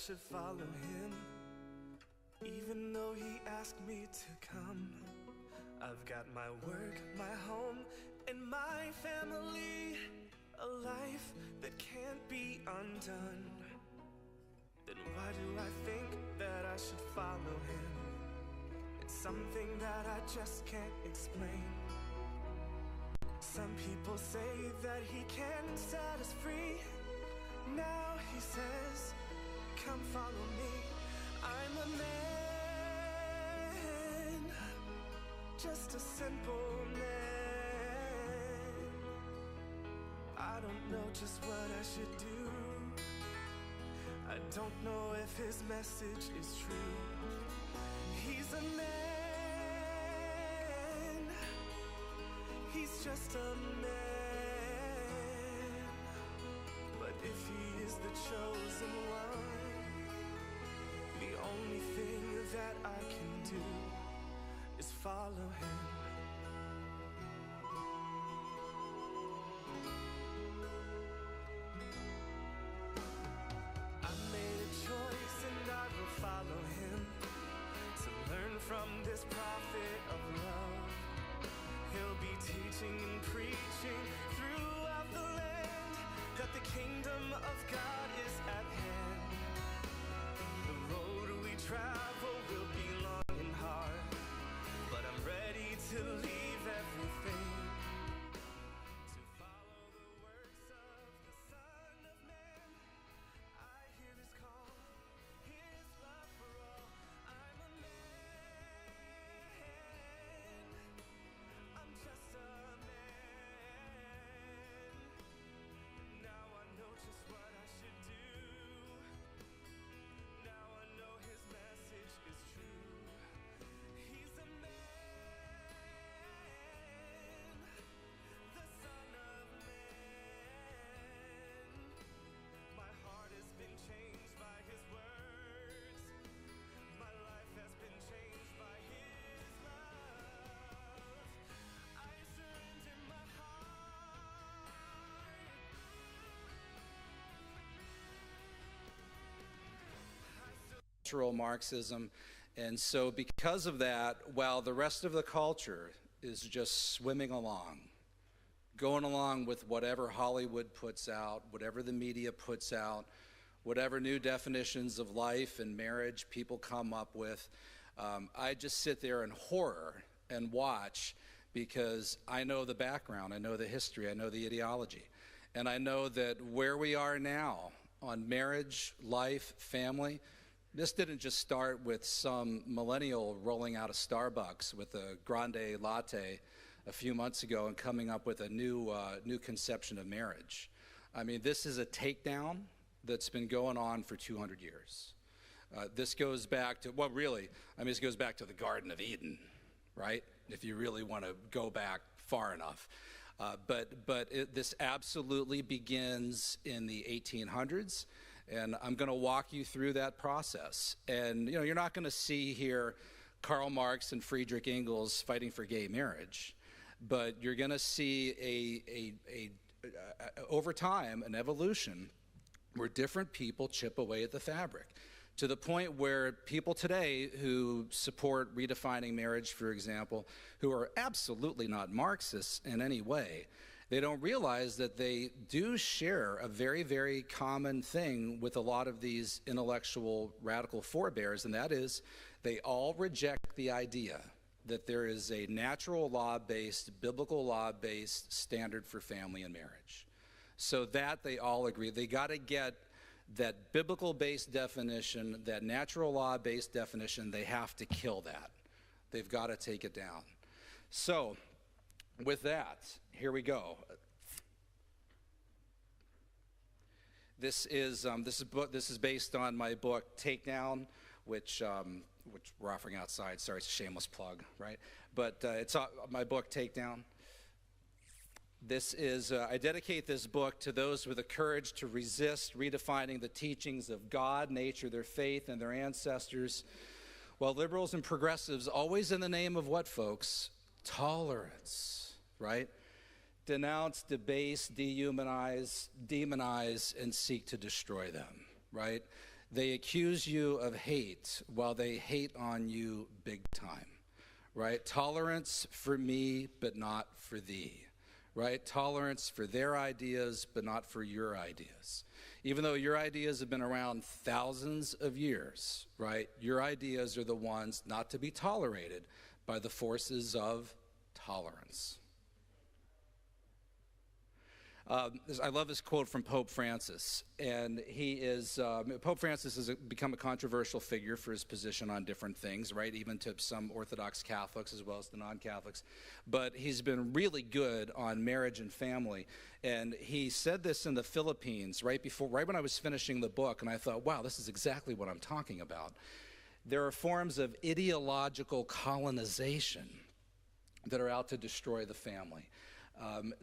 should follow him, even though he asked me to come. I've got my work, my home, and my family, a life that can't be undone. Then why do I think that I should follow him? It's something that I just can't explain. Some people say that he can set us free. Now he says, come follow me. I'm a man, just a simple man. I don't know just what I should do. I don't know if his message is true. He's a man, he's just a man. But if he is the chosen one, the only thing that I can do is follow him. I made a choice and I will follow him, to learn from this prophet of love. He'll be teaching and preaching throughout the land that the kingdom of God is at hand. The road we travel will be long and hard, but I'm ready to leave everything to follow the works of the Son of Man. I hear his call, his love for all. I'm a man, I'm just a man. Now I know just what I should do. Now I know his message is true. He's a man, the Son of Man. My heart has been changed by his words. My life has been changed by his love. I surrender my heart. Cultural Marxism. And so because of that, while the rest of the culture is just swimming along, going along with whatever Hollywood puts out, whatever the media puts out, whatever new definitions of life and marriage people come up with, I just sit there in horror and watch, because I know the background, I know the history, I know the ideology. And I know that where we are now on marriage, life, family, this didn't just start with some millennial rolling out of Starbucks with a grande latte a few months ago and coming up with a new conception of marriage. I mean, this is a takedown that's been going on for 200 years. This goes back to, well, really, I mean, this goes back to the Garden of Eden, right? If you really want to go back far enough. This absolutely begins in the 1800s. And I'm going to walk you through that process. And, you know, you're not going to see here Karl Marx and Friedrich Engels fighting for gay marriage, but you're going to see over time, an evolution where different people chip away at the fabric, to the point where people today who support redefining marriage, for example, who are absolutely not Marxists in any way, they don't realize that they do share a very, very common thing with a lot of these intellectual radical forebears, and that is they all reject the idea that there is a natural law-based, biblical law-based standard for family and marriage. So that they all agree. They got to get that biblical-based definition, that natural law-based definition, they have to kill that. They've got to take it down. So, with that, here we go. This is based on my book Takedown, which we're offering outside. Sorry, it's a shameless plug, right? But it's my book Takedown. This is I dedicate this book to those with the courage to resist redefining the teachings of God, nature, their faith, and their ancestors, while liberals and progressives, always in the name of what, folks? Tolerance, right? Denounce, debase, dehumanize, demonize, and seek to destroy them, right? They accuse you of hate while they hate on you big time, right? Tolerance for me, but not for thee, right? Tolerance for their ideas, but not for your ideas. Even though your ideas have been around thousands of years, right? Your ideas are the ones not to be tolerated by the forces of tolerance. I love this quote from Pope Francis, and Pope Francis has become a controversial figure for his position on different things, right, even to some Orthodox Catholics as well as the non-Catholics, but he's been really good on marriage and family, and he said this in the Philippines right when I was finishing the book, and I thought, wow, this is exactly what I'm talking about. There are forms of ideological colonization that are out to destroy the family.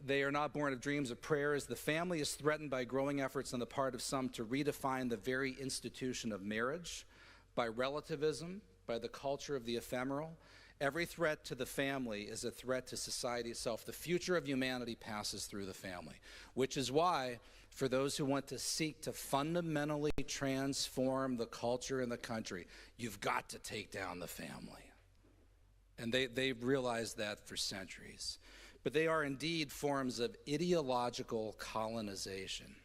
They are not born of dreams of prayers. The family is threatened by growing efforts on the part of some to redefine the very institution of marriage, by relativism, by the culture of the ephemeral. Every threat to the family is a threat to society itself. The future of humanity passes through the family, which is why, for those who want to seek to fundamentally transform the culture in the country, you've got to take down the family. And they've realized that for centuries. But they are indeed forms of ideological colonization.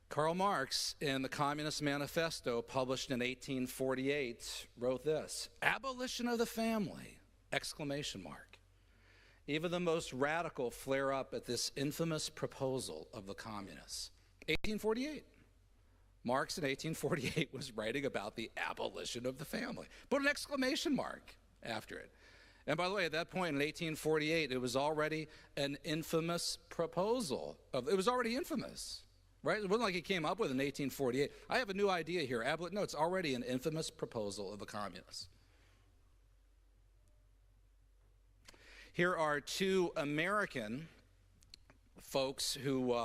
Karl Marx, in the Communist Manifesto, published in 1848, wrote this: "Abolition of the family!" exclamation mark. Even the most radical flare up at this infamous proposal of the communists. 1848. Marx in 1848 was writing about the abolition of the family. Put an exclamation mark after it. And by the way, at that point in 1848, it was already an infamous proposal. It was already infamous, right? It wasn't like he came up with it in 1848. I have a new idea here. No, it's already an infamous proposal of the communists. Here are two American folks who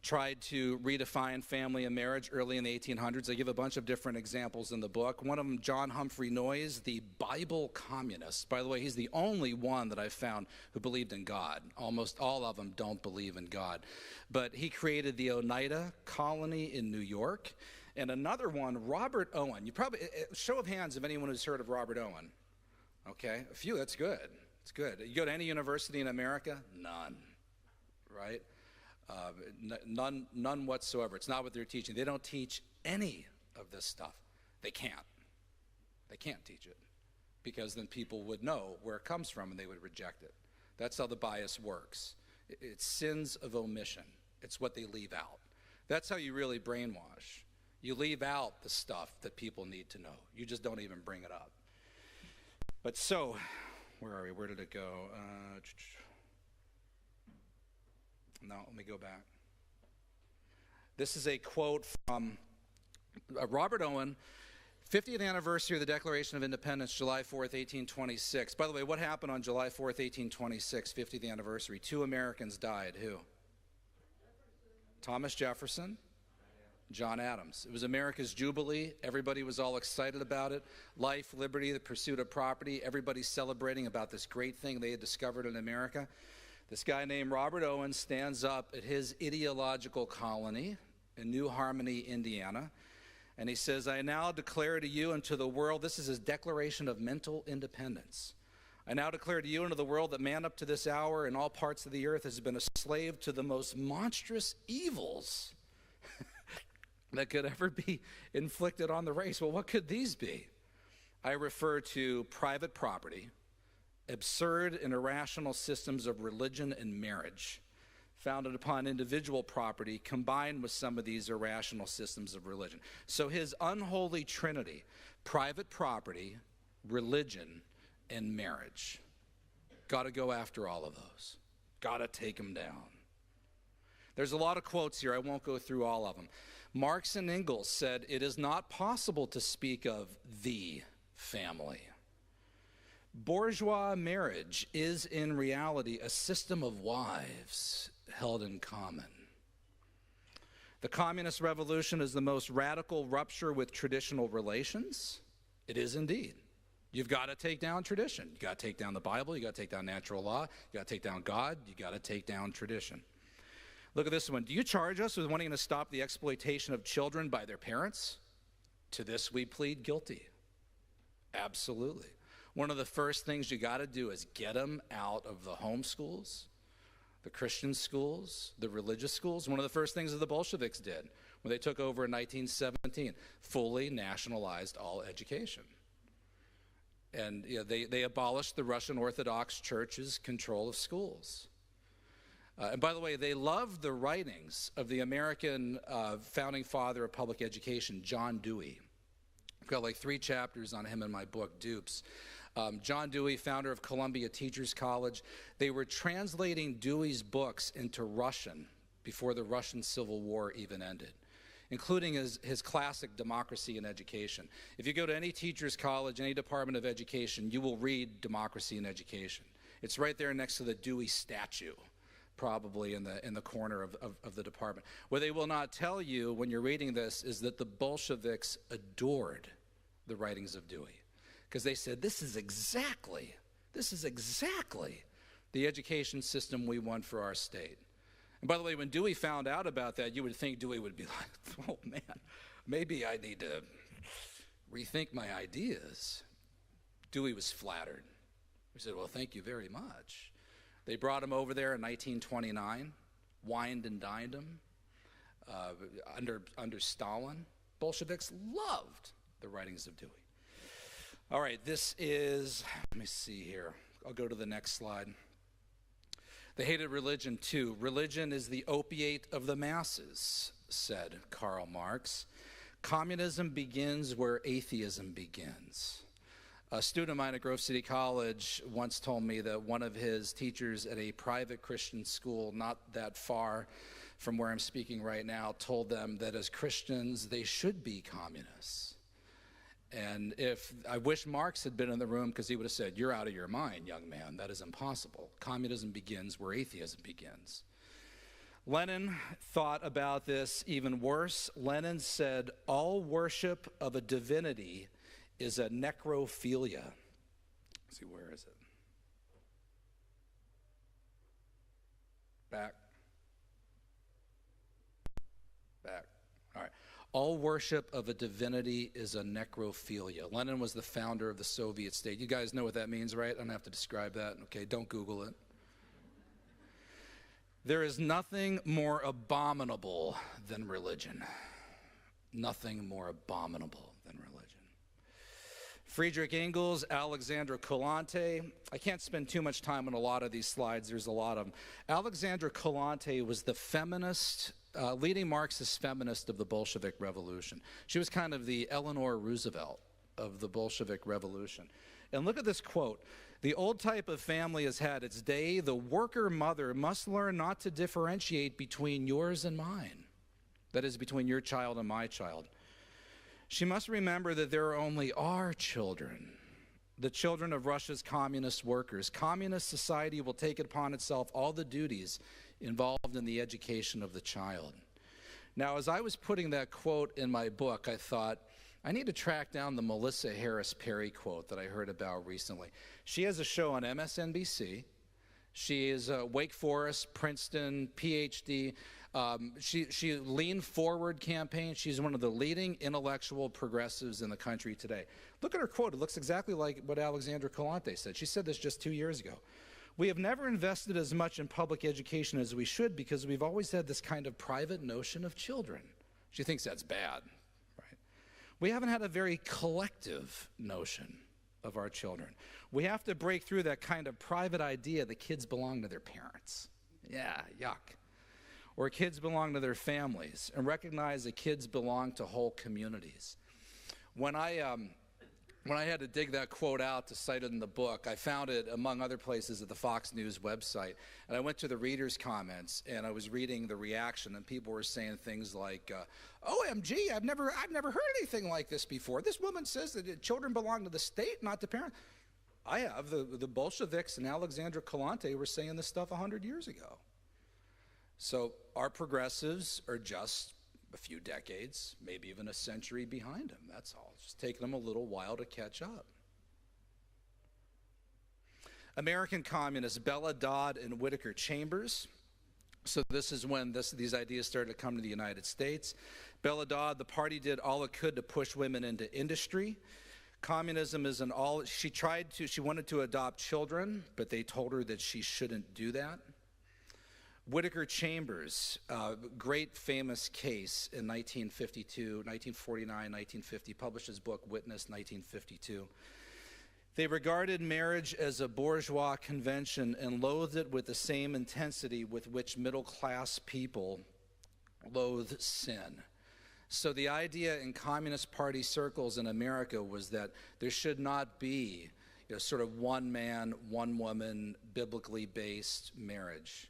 tried to redefine family and marriage early in the 1800s. I give a bunch of different examples in the book. One of them, John Humphrey Noyes, the Bible communist. By the way, he's the only one that I've found who believed in God. Almost all of them don't believe in God. But he created the Oneida Colony in New York. And another one, Robert Owen. You probably, show of hands of anyone who's heard of Robert Owen. Okay, a few, that's good. It's good. You go to any university in America, none, right? None whatsoever. It's not what they're teaching. They don't teach any of this stuff. They can't. They can't teach it because then people would know where it comes from and they would reject it. That's how the bias works. It's sins of omission. It's what they leave out. That's how you really brainwash. You leave out the stuff that people need to know. You just don't even bring it up. But so, where are we? Where did it go? No, let me go back. This is a quote from Robert Owen, 50th anniversary of the Declaration of Independence, July 4th, 1826. By the way, what happened on July 4th, 1826, 50th anniversary? 2 Americans died. Who? Thomas Jefferson, John Adams. It was America's Jubilee. Everybody was all excited about it. Life, liberty, the pursuit of property. Everybody's celebrating about this great thing they had discovered in America. This guy named Robert Owen stands up at his ideological colony in New Harmony, Indiana, and he says, "I now declare to you and to the world," this is his declaration of mental independence, "I now declare to you and to the world that man up to this hour in all parts of the earth has been a slave to the most monstrous evils that could ever be inflicted on the race." Well, what could these be? I refer to private property, absurd and irrational systems of religion and marriage, founded upon individual property, combined with some of these irrational systems of religion. So his unholy trinity, private property, religion, and marriage. Got to go after all of those. Got to take them down. There's a lot of quotes here. I won't go through all of them. Marx and Engels said, "It is not possible to speak of the family. Bourgeois marriage is in reality a system of wives held in common. The communist revolution is the most radical rupture with traditional relations." It is indeed. You've got to take down tradition. You got to take down the Bible. You got to take down natural law. You got to take down God. You got to take down tradition. Look at this one. Do you charge us with wanting to stop the exploitation of children by their parents? To this we plead guilty. Absolutely. One of the first things you got to do is get them out of the home schools, the Christian schools, the religious schools. One of the first things that the Bolsheviks did when they took over in 1917, fully nationalized all education. And they abolished the Russian Orthodox Church's control of schools. And by the way, they loved the writings of the American founding father of public education, John Dewey. I've got like 3 chapters on him in my book, Dupes. John Dewey, founder of Columbia Teachers College. They were translating Dewey's books into Russian before the Russian Civil War even ended, including his classic Democracy in Education. If you go to any teacher's college, any department of education, you will read Democracy in Education. It's right there next to the Dewey statue, probably in the corner of the department. What they will not tell you when you're reading this is that the Bolsheviks adored the writings of Dewey, because they said, this is exactly the education system we want for our state. And by the way, when Dewey found out about that, you would think Dewey would be like, oh man, maybe I need to rethink my ideas. Dewey was flattered. He said, well, thank you very much. They brought him over there in 1929, wined and dined him under Stalin. Bolsheviks loved the writings of Dewey. All right, this is, let me see here. I'll go to the next slide. They hated religion too. Religion is the opiate of the masses, said Karl Marx. Communism begins where atheism begins. A student of mine at Grove City College once told me that one of his teachers at a private Christian school not that far from where I'm speaking right now told them that as Christians, they should be communists. And I wish Marx had been in the room, because he would have said, you're out of your mind, young man. That is impossible. Communism begins where atheism begins. Lenin thought about this even worse. Lenin said, all worship of a divinity is a necrophilia. Let's see, where is it? Back. All right. All worship of a divinity is a necrophilia. Lenin was the founder of the Soviet state. You guys know what that means, right? I don't have to describe that. Okay, don't Google it. There is nothing more abominable than religion. Nothing more abominable than religion. Friedrich Engels, Alexandra Kolontai. I can't spend too much time on a lot of these slides. There's a lot of them. Alexandra Kolontai was the feminist, leading Marxist feminist of the Bolshevik Revolution. She was kind of the Eleanor Roosevelt of the Bolshevik Revolution. And look at this quote. The old type of family has had its day. The worker mother must learn not to differentiate between yours and mine. That is, between your child and my child. She must remember that there are only our children, the children of Russia's communist workers. Communist society will take it upon itself all the duties involved in the education of the child. Now, as I was putting that quote in my book, I thought, I need to track down the Melissa Harris Perry quote that I heard about recently. She has a show on MSNBC. She is a Wake Forest, Princeton, PhD. She leaned forward campaign. She's one of the leading intellectual progressives in the country today. Look at her quote. It looks exactly like what Alexandra Kolontai said. She said this just 2 years ago. We have never invested as much in public education as we should because we've always had this kind of private notion of children. She thinks that's bad, right? We haven't had a very collective notion of our children. We have to break through that kind of private idea that kids belong to their parents. Yeah, yuck. Or kids belong to their families, and recognize that kids belong to whole communities. When I had to dig that quote out to cite it in the book, I found it, among other places, at the Fox News website. And I went to the readers' comments, and I was reading the reaction, and people were saying things like, OMG, I've never heard anything like this before. This woman says that children belong to the state, not the parent. I have. The Bolsheviks and Alexandra Kolontai were saying this stuff 100 years ago. So our progressives are just a few decades, maybe even a century behind them. That's all. It's just taking them a little while to catch up. American communists Bella Dodd and Whittaker Chambers So this is when these ideas started to come to the United States. Bella Dodd, the party did all it could to push women into industry. Communism is an all, she wanted to adopt children, but they told her that she shouldn't do that. Whittaker Chambers, great famous case in 1949, 1950, published his book Witness, 1952. They regarded marriage as a bourgeois convention and loathed it with the same intensity with which middle-class people loathe sin. So the idea in Communist Party circles in America was that there should not be, sort of one man, one woman, biblically based marriage.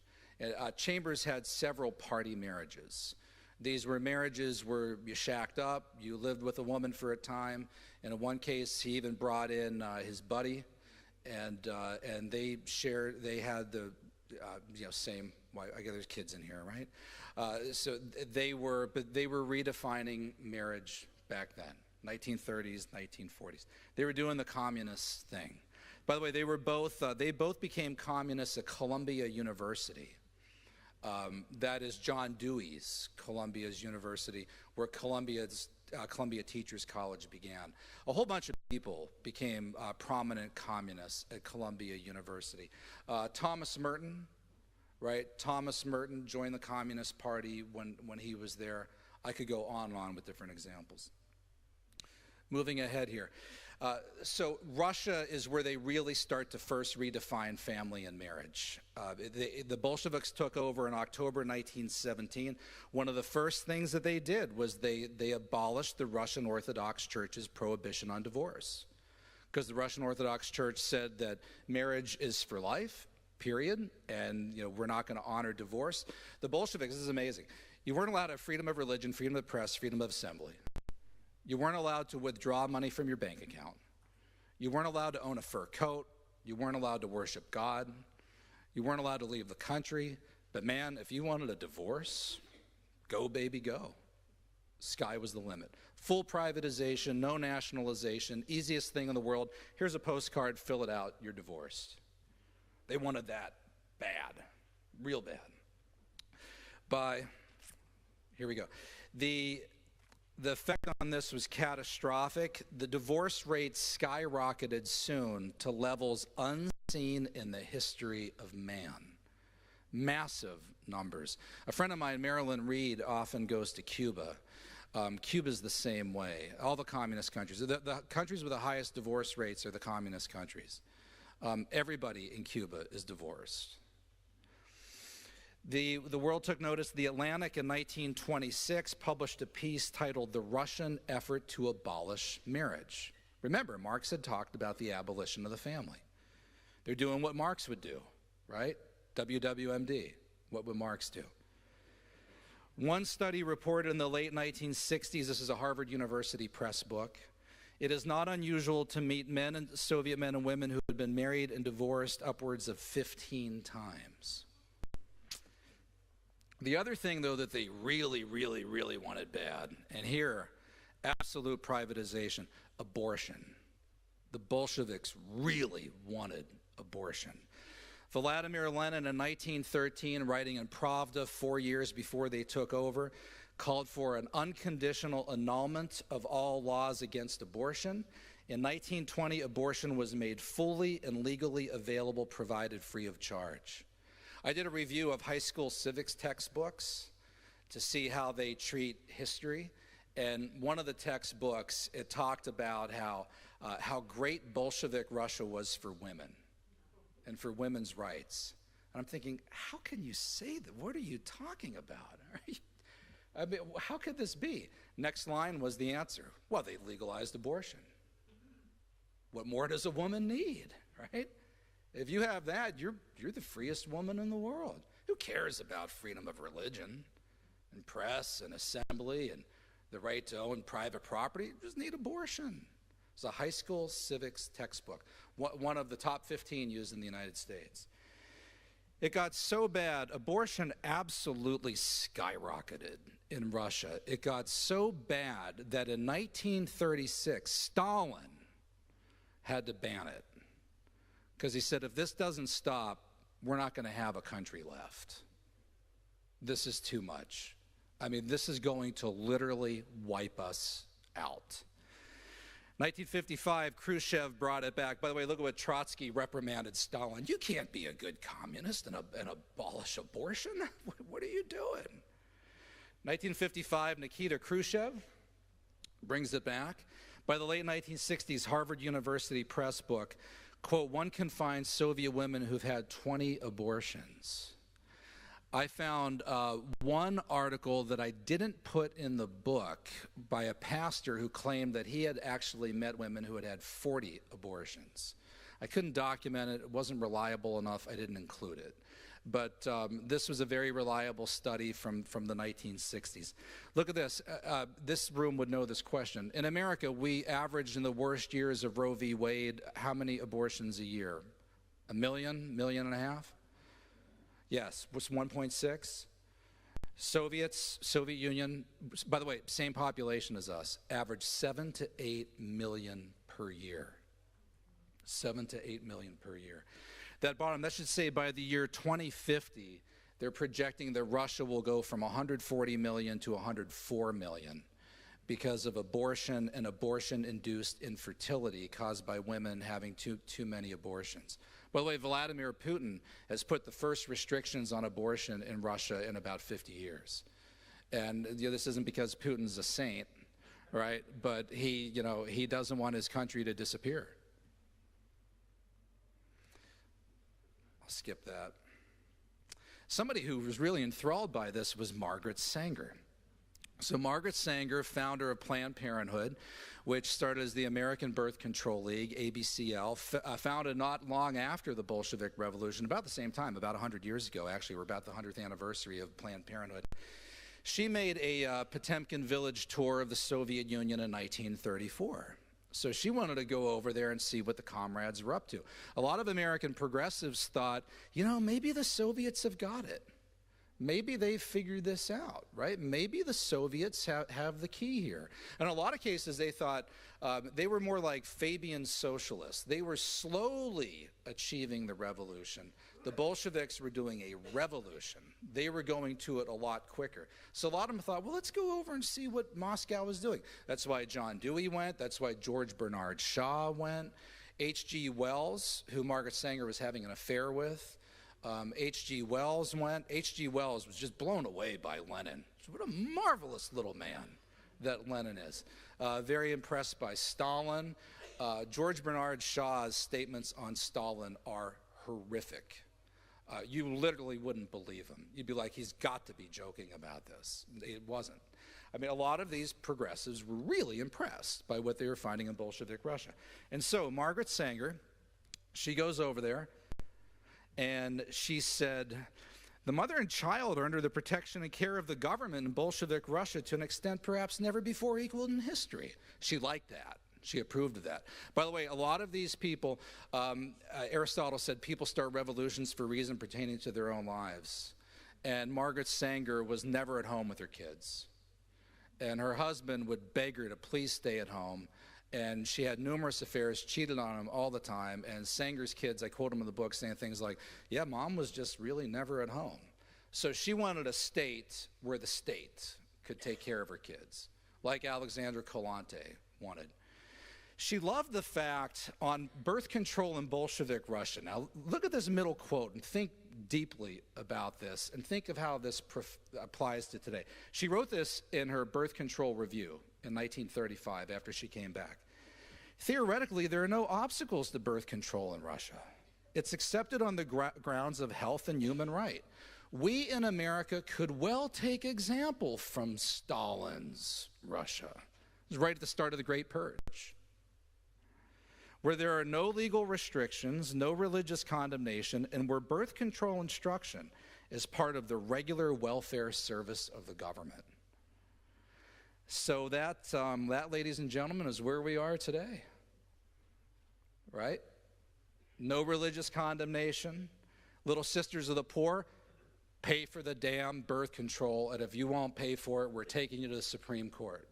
Chambers had several party marriages. These were marriages where you shacked up, you lived with a woman for a time, and in one case he even brought in his buddy, and they had the same. I guess there's kids in here, right? So they were redefining marriage back then, 1930s, 1940s. They were doing the communist thing. By the way, they both became communists at Columbia University. That is John Dewey's Columbia's University, where Columbia Teachers College began. A whole bunch of people became prominent communists at Columbia University. Thomas Merton, right? Thomas Merton joined the Communist Party when he was there. I could go on and on with different examples. Moving ahead here. So Russia is where they really start to first redefine family and marriage. The Bolsheviks took over in October 1917. One of the first things that they did was they abolished the Russian Orthodox Church's prohibition on divorce. Because the Russian Orthodox Church said that marriage is for life, period, and we're not going to honor divorce. The Bolsheviks, this is amazing. You weren't allowed to have freedom of religion, freedom of the press, freedom of assembly. You weren't allowed to withdraw money from your bank account. You weren't allowed to own a fur coat. You weren't allowed to worship God. You weren't allowed to leave the country. But man, if you wanted a divorce, go baby go. Sky was the limit. Full privatization, no nationalization, easiest thing in the world. Here's a postcard, fill it out, you're divorced. They wanted that bad, real bad. Here we go. The effect on this was catastrophic. The divorce rate skyrocketed soon to levels unseen in the history of man. Massive numbers. A friend of mine, Marilyn Reed, often goes to Cuba. Cuba's the same way. All the communist countries. The countries with the highest divorce rates are the communist countries. Everybody in Cuba is divorced. The world took notice. The Atlantic in 1926 published a piece titled "The Russian Effort to Abolish Marriage." Remember, Marx had talked about the abolition of the family. They're doing what Marx would do, right? WWMD. What would Marx do? One study reported in the late 1960s, this is a Harvard University Press book, it is not unusual to meet Soviet men and women who had been married and divorced upwards of 15 times. The other thing, though, that they really, really, really wanted bad, and here, absolute privatization, abortion. The Bolsheviks really wanted abortion. Vladimir Lenin in 1913, writing in Pravda 4 years before they took over, called for an unconditional annulment of all laws against abortion. In 1920, abortion was made fully and legally available, provided free of charge. I did a review of high school civics textbooks to see how they treat history, and one of the textbooks, it talked about how great Bolshevik Russia was for women and for women's rights. And I'm thinking, how can you say that? What are you talking about? I mean, how could this be? Next line was the answer. Well, they legalized abortion. What more does a woman need, right? If you have that, you're the freest woman in the world. Who cares about freedom of religion and press and assembly and the right to own private property? You just need abortion. It's a high school civics textbook, one of the top 15 used in the United States. It got so bad, abortion absolutely skyrocketed in Russia. It got so bad that in 1936, Stalin had to ban it. Because he said, if this doesn't stop, we're not going to have a country left. this is too much. I mean, this is going to literally wipe us out. 1955, Khrushchev brought it back. By the way, look at what Trotsky reprimanded Stalin. You can't be a good communist and abolish abortion. What are you doing? 1955, Nikita Khrushchev brings it back. By the late 1960s, Harvard University Press book, quote, one can find Soviet women who've had 20 abortions. I found one article that I didn't put in the book by a pastor who claimed that he had actually met women who had had 40 abortions. I couldn't document it. It wasn't reliable enough. I didn't include it. But this was a very reliable study from the 1960s. Look at this. This room would know this question. In America, we averaged in the worst years of Roe v. Wade, how many abortions a year? 1 million, 1.5 million? Yes, was 1.6. Soviet Union, by the way, same population as us, averaged 7 to 8 million per year. 7 to 8 million per year. That should say by the year 2050, they're projecting that Russia will go from 140 million to 104 million because of abortion and abortion-induced infertility caused by women having too many abortions. By the way, Vladimir Putin has put the first restrictions on abortion in Russia in about 50 years. And this isn't because Putin's a saint, right? But he doesn't want his country to disappear. I'll skip that. Somebody who was really enthralled by this was Margaret Sanger. So Margaret Sanger, founder of Planned Parenthood, which started as the American Birth Control League, ABCL, founded not long after the Bolshevik Revolution, about the same time, about 100 years ago, actually. We're about the 100th anniversary of Planned Parenthood. She made a Potemkin village tour of the Soviet Union in 1934. So she wanted to go over there and see what the comrades were up to. A lot of American progressives thought, maybe the Soviets have got it. Maybe they've figured this out, right? Maybe the Soviets have the key here. In a lot of cases, they thought they were more like Fabian socialists. They were slowly achieving the revolution. The Bolsheviks were doing a revolution. They were going to it a lot quicker. So a lot of them thought, well, let's go over and see what Moscow was doing. That's why John Dewey went. That's why George Bernard Shaw went. H.G. Wells, who Margaret Sanger was having an affair with, H.G. Wells went. H.G. Wells was just blown away by Lenin. What a marvelous little man that Lenin is. Very impressed by Stalin. George Bernard Shaw's statements on Stalin are horrific. You literally wouldn't believe him. You'd be like, he's got to be joking about this. It wasn't. I mean, a lot of these progressives were really impressed by what they were finding in Bolshevik Russia. And so Margaret Sanger, she goes over there, and she said, the mother and child are under the protection and care of the government in Bolshevik Russia to an extent perhaps never before equaled in history. She liked that. She approved of that. By the way, a lot of these people, Aristotle said people start revolutions for reasons pertaining to their own lives. And Margaret Sanger was never at home with her kids. And her husband would beg her to please stay at home. And she had numerous affairs, cheated on him all the time. And Sanger's kids, I quote him in the book, saying things like, yeah, mom was just really never at home. So she wanted a state where the state could take care of her kids, like Alexandra Kolontai wanted. She loved the fact on birth control in Bolshevik Russia. Now, look at this middle quote and think deeply about this and think of how this applies to today. She wrote this in her birth control review in 1935 after she came back. Theoretically, there are no obstacles to birth control in Russia. It's accepted on the grounds of health and human right. We in America could well take example from Stalin's Russia. It was right at the start of the Great Purge, where there are no legal restrictions, no religious condemnation, and where birth control instruction is part of the regular welfare service of the government. So that, ladies and gentlemen, is where we are today, right? No religious condemnation. Little sisters of the poor, pay for the damn birth control, and if you won't pay for it, we're taking you to the Supreme Court,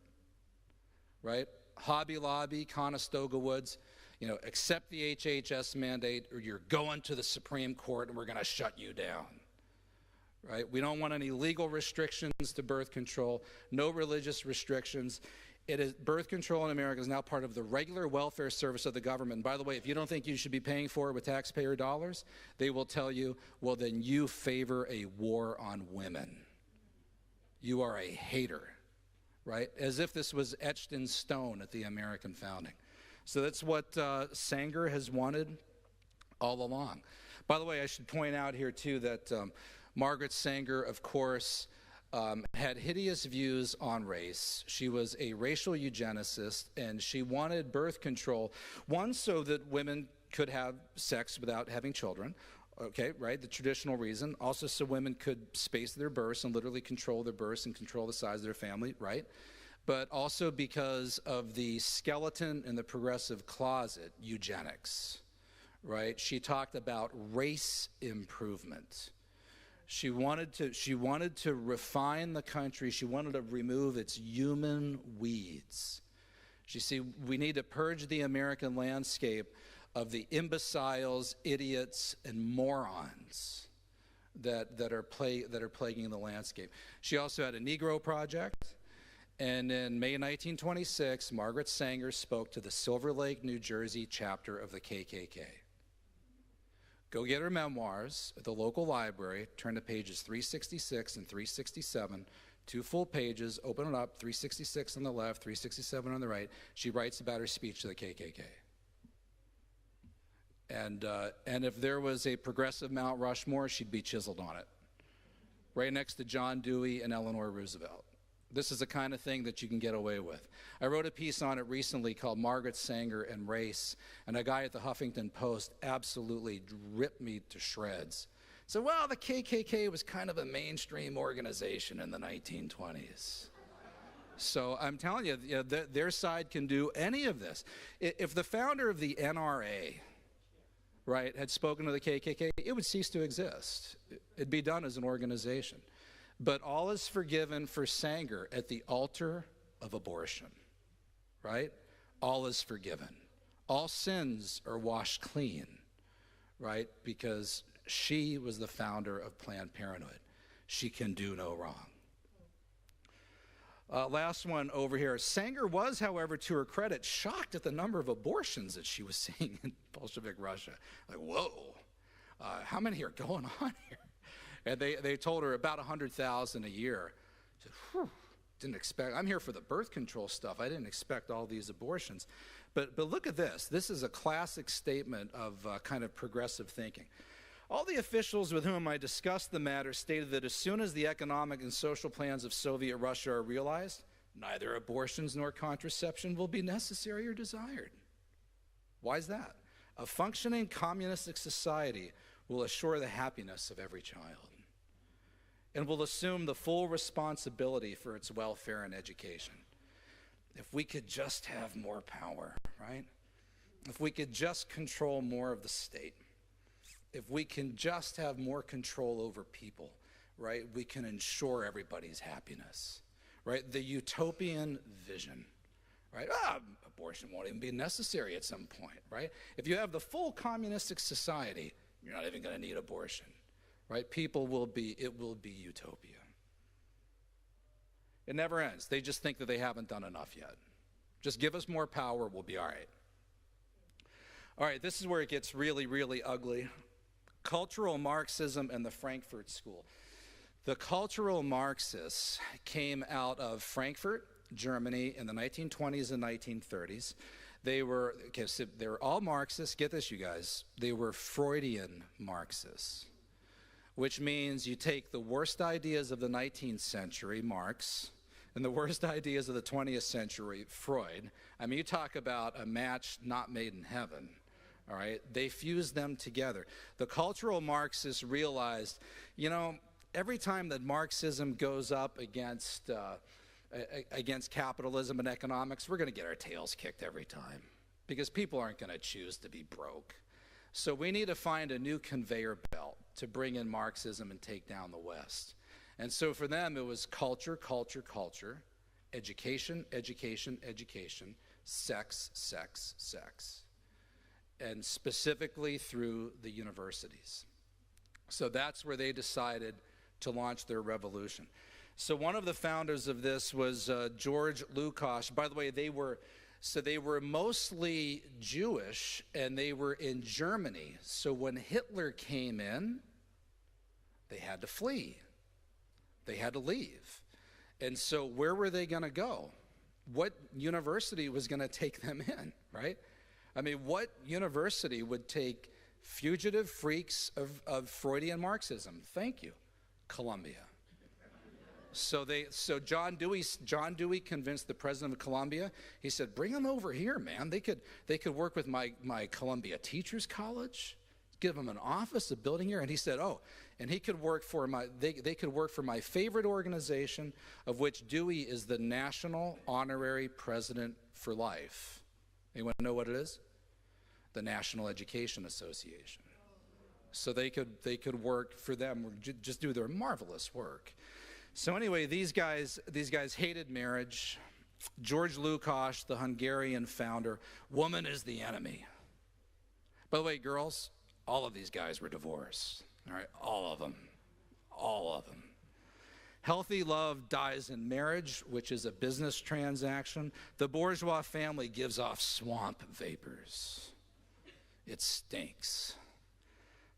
right? Hobby Lobby, Conestoga Woods, accept the HHS mandate or you're going to the Supreme Court and we're going to shut you down, right? We don't want any legal restrictions to birth control, no religious restrictions. Birth control in America is now part of the regular welfare service of the government. And by the way, if you don't think you should be paying for it with taxpayer dollars, they will tell you, well, then you favor a war on women. You are a hater, right? As if this was etched in stone at the American founding. So that's what Sanger has wanted all along. By the way, I should point out here, too, that Margaret Sanger, of course, had hideous views on race. She was a racial eugenicist, and she wanted birth control, one, so that women could have sex without having children, okay, right, the traditional reason. Also so women could space their births and literally control their births and control the size of their family, right? But also because of the skeleton in the progressive closet, eugenics, right? She talked about race improvement. She wanted to refine the country. She wanted to remove its human weeds. She said, we need to purge the American landscape of the imbeciles, idiots, and morons that are plaguing the landscape. She also had a Negro Project. And in May 1926, Margaret Sanger spoke to the Silver Lake, New Jersey chapter of the KKK. Go get her memoirs at the local library, turn to pages 366 and 367, 2 full pages, open it up, 366 on the left, 367 on the right. She writes about her speech to the KKK. And if there was a progressive Mount Rushmore, she'd be chiseled on it, right next to John Dewey and Eleanor Roosevelt. This is the kind of thing that you can get away with. I wrote a piece on it recently called Margaret Sanger and Race, and a guy at the Huffington Post absolutely ripped me to shreds. So, well, the KKK was kind of a mainstream organization in the 1920s. So I'm telling you, their side can do any of this. If the founder of the NRA, right, had spoken to the KKK, it would cease to exist. It'd be done as an organization. But all is forgiven for Sanger at the altar of abortion, right? All is forgiven. All sins are washed clean, right? Because she was the founder of Planned Parenthood. She can do no wrong. Last one over here. Sanger was, however, to her credit, shocked at the number of abortions that she was seeing in Bolshevik Russia. Like, whoa, how many are going on here? And they told her about 100,000 a year. She said, whew, didn't expect, I'm here for the birth control stuff. I didn't expect all these abortions. But look at this. This is a classic statement of kind of progressive thinking. All the officials with whom I discussed the matter stated that as soon as the economic and social plans of Soviet Russia are realized, neither abortions nor contraception will be necessary or desired. Why is that? A functioning communistic society will assure the happiness of every child and will assume the full responsibility for its welfare and education. If we could just have more power, right? If we could just control more of the state, if we can just have more control over people, right, we can ensure everybody's happiness, right? The utopian vision, right? Abortion won't even be necessary at some point, right? If you have the full communistic society, you're not even going to need abortion, right? It will be utopia. It never ends. They just think that they haven't done enough yet. Just give us more power, we'll be all right. All right, this is where it gets really, really ugly. Cultural Marxism and the Frankfurt School. The cultural Marxists came out of Frankfurt, Germany in the 1920s and 1930s. They were all Marxists. Get this, you guys. They were Freudian Marxists, which means you take the worst ideas of the 19th century, Marx, and the worst ideas of the 20th century, Freud. I mean, you talk about a match not made in heaven, all right? They fused them together. The cultural Marxists realized, you know, every time that Marxism goes up against capitalism and economics, we're going to get our tails kicked every time because people aren't going to choose to be broke. So we need to find a new conveyor belt to bring in Marxism and take down the West. And so for them, it was culture, culture, culture, education, education, education, sex, sex, sex, and specifically through the universities. So that's where they decided to launch their revolution. So one of the founders of this was George Lukács. By the way, they were mostly Jewish, and they were in Germany. So when Hitler came in, they had to flee. They had to leave. And so where were they going to go? What university was going to take them in, right? I mean, what university would take fugitive freaks of Freudian Marxism? Thank you, Columbia. So John Dewey convinced the president of Columbia. He said, "Bring them over here, man. They could work with my Columbia Teachers College, give them an office, a building here." And he said, "Oh, and he could work for they could work for my favorite organization, of which Dewey is the National Honorary President for Life." Anyone know what it is? The National Education Association. So they could work for them, just do their marvelous work. So anyway, these guys hated marriage. George Lukács, the Hungarian founder, woman is the enemy. By the way, girls, all of these guys were divorced. All right, all of them. All of them. Healthy love dies in marriage, which is a business transaction. The bourgeois family gives off swamp vapors. It stinks.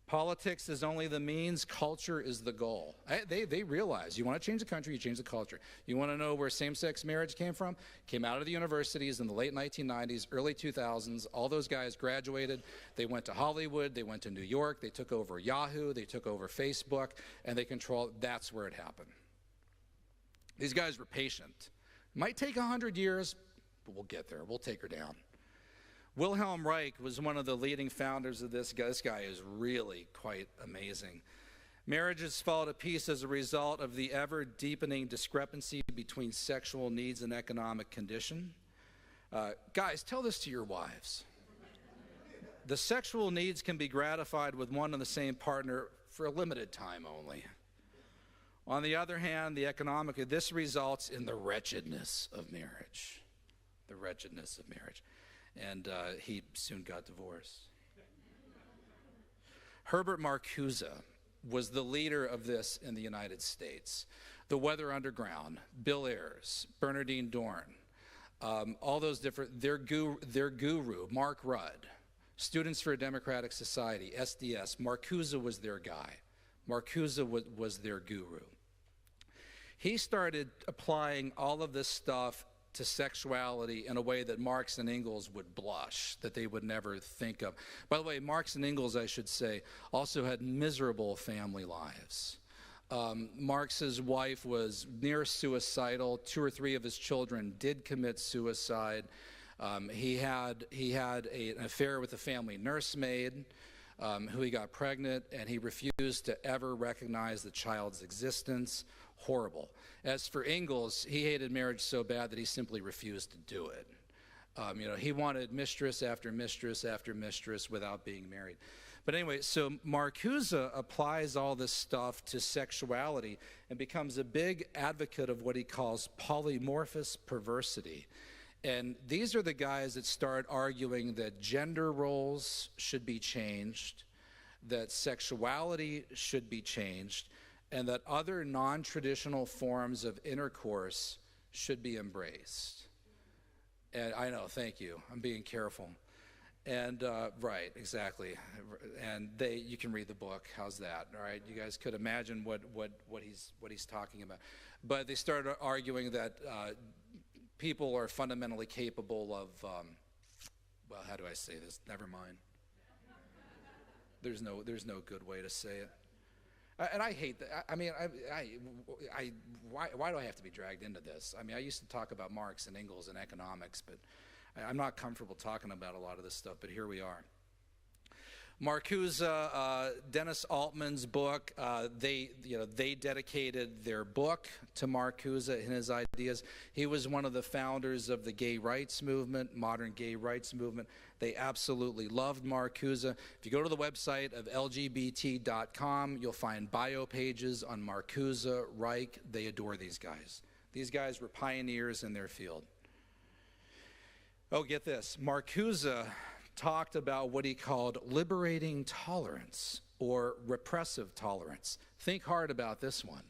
Politics is only the means, culture is the goal. They realize you want to change the country, you change the culture. You want to know where same-sex marriage came from? Came out of the universities in the late 1990s, early 2000s. All those guys graduated. They went to Hollywood, they went to New York, they took over Yahoo, they took over Facebook, and they control. That's where it happened. These guys were patient. Might take 100 years, but we'll get there. We'll take her down. Wilhelm Reich was one of the leading founders of this guy. This guy is really quite amazing. Marriages fall to pieces as a result of the ever-deepening discrepancy between sexual needs and economic condition. Guys, tell this to your wives. The sexual needs can be gratified with one and the same partner for a limited time only. On the other hand, this results in the wretchedness of marriage. The wretchedness of marriage. And he soon got divorced. Herbert Marcuse was the leader of this in the United States. The Weather Underground, Bill Ayers, Bernardine Dohrn, all those different, their guru, Mark Rudd, Students for a Democratic Society, SDS, Marcuse was their guy. Marcuse was their guru. He started applying all of this stuff to sexuality in a way that Marx and Engels would blush, that they would never think of. By the way, Marx and Engels, I should say, also had miserable family lives. Marx's wife was near suicidal. 2 or 3 of his children did commit suicide. He had an affair with a family nursemaid who he got pregnant, and he refused to ever recognize the child's existence. Horrible. As for Engels, he hated marriage so bad that he simply refused to do it. He wanted mistress after mistress after mistress without being married. But anyway, so Marcuse applies all this stuff to sexuality and becomes a big advocate of what he calls polymorphous perversity. And these are the guys that start arguing that gender roles should be changed, that sexuality should be changed, and that other non-traditional forms of intercourse should be embraced. And I know, thank you. I'm being careful. And right, exactly. And you can read the book. How's that? All right, you guys could imagine what he's talking about. But they started arguing that people are fundamentally capable of. Well, how do I say this? Never mind. There's no good way to say it. And I hate that. I mean, why do I have to be dragged into this? I mean, I used to talk about Marx and Engels and economics, but I'm not comfortable talking about a lot of this stuff, but here we are. Marcuse, Dennis Altman's book, they dedicated their book to Marcuse and his ideas. He was one of the founders of the gay rights movement, modern gay rights movement. They absolutely loved Marcuse. If you go to the website of lgbt.com, you'll find bio pages on Marcuse, Reich. They adore these guys. These guys were pioneers in their field. Oh, get this. Marcuse talked about what he called liberating tolerance or repressive tolerance? Think hard about this one.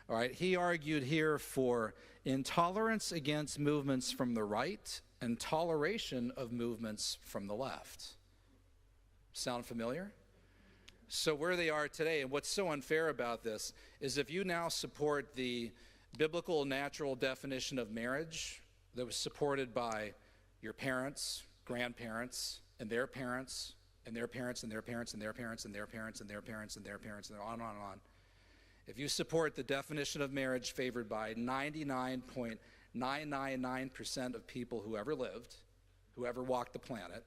All right, he argued here for intolerance against movements from the right and toleration of movements from the left. Sound familiar? So where they are today, and what's so unfair about this, is if you now support the biblical natural definition of marriage that was supported by your parents, grandparents, and their parents, and their parents, and their parents, and their parents, and their parents, and their parents, and their parents, and on and on and on. If you support the definition of marriage favored by 99.999% of people who ever lived, who ever walked the planet,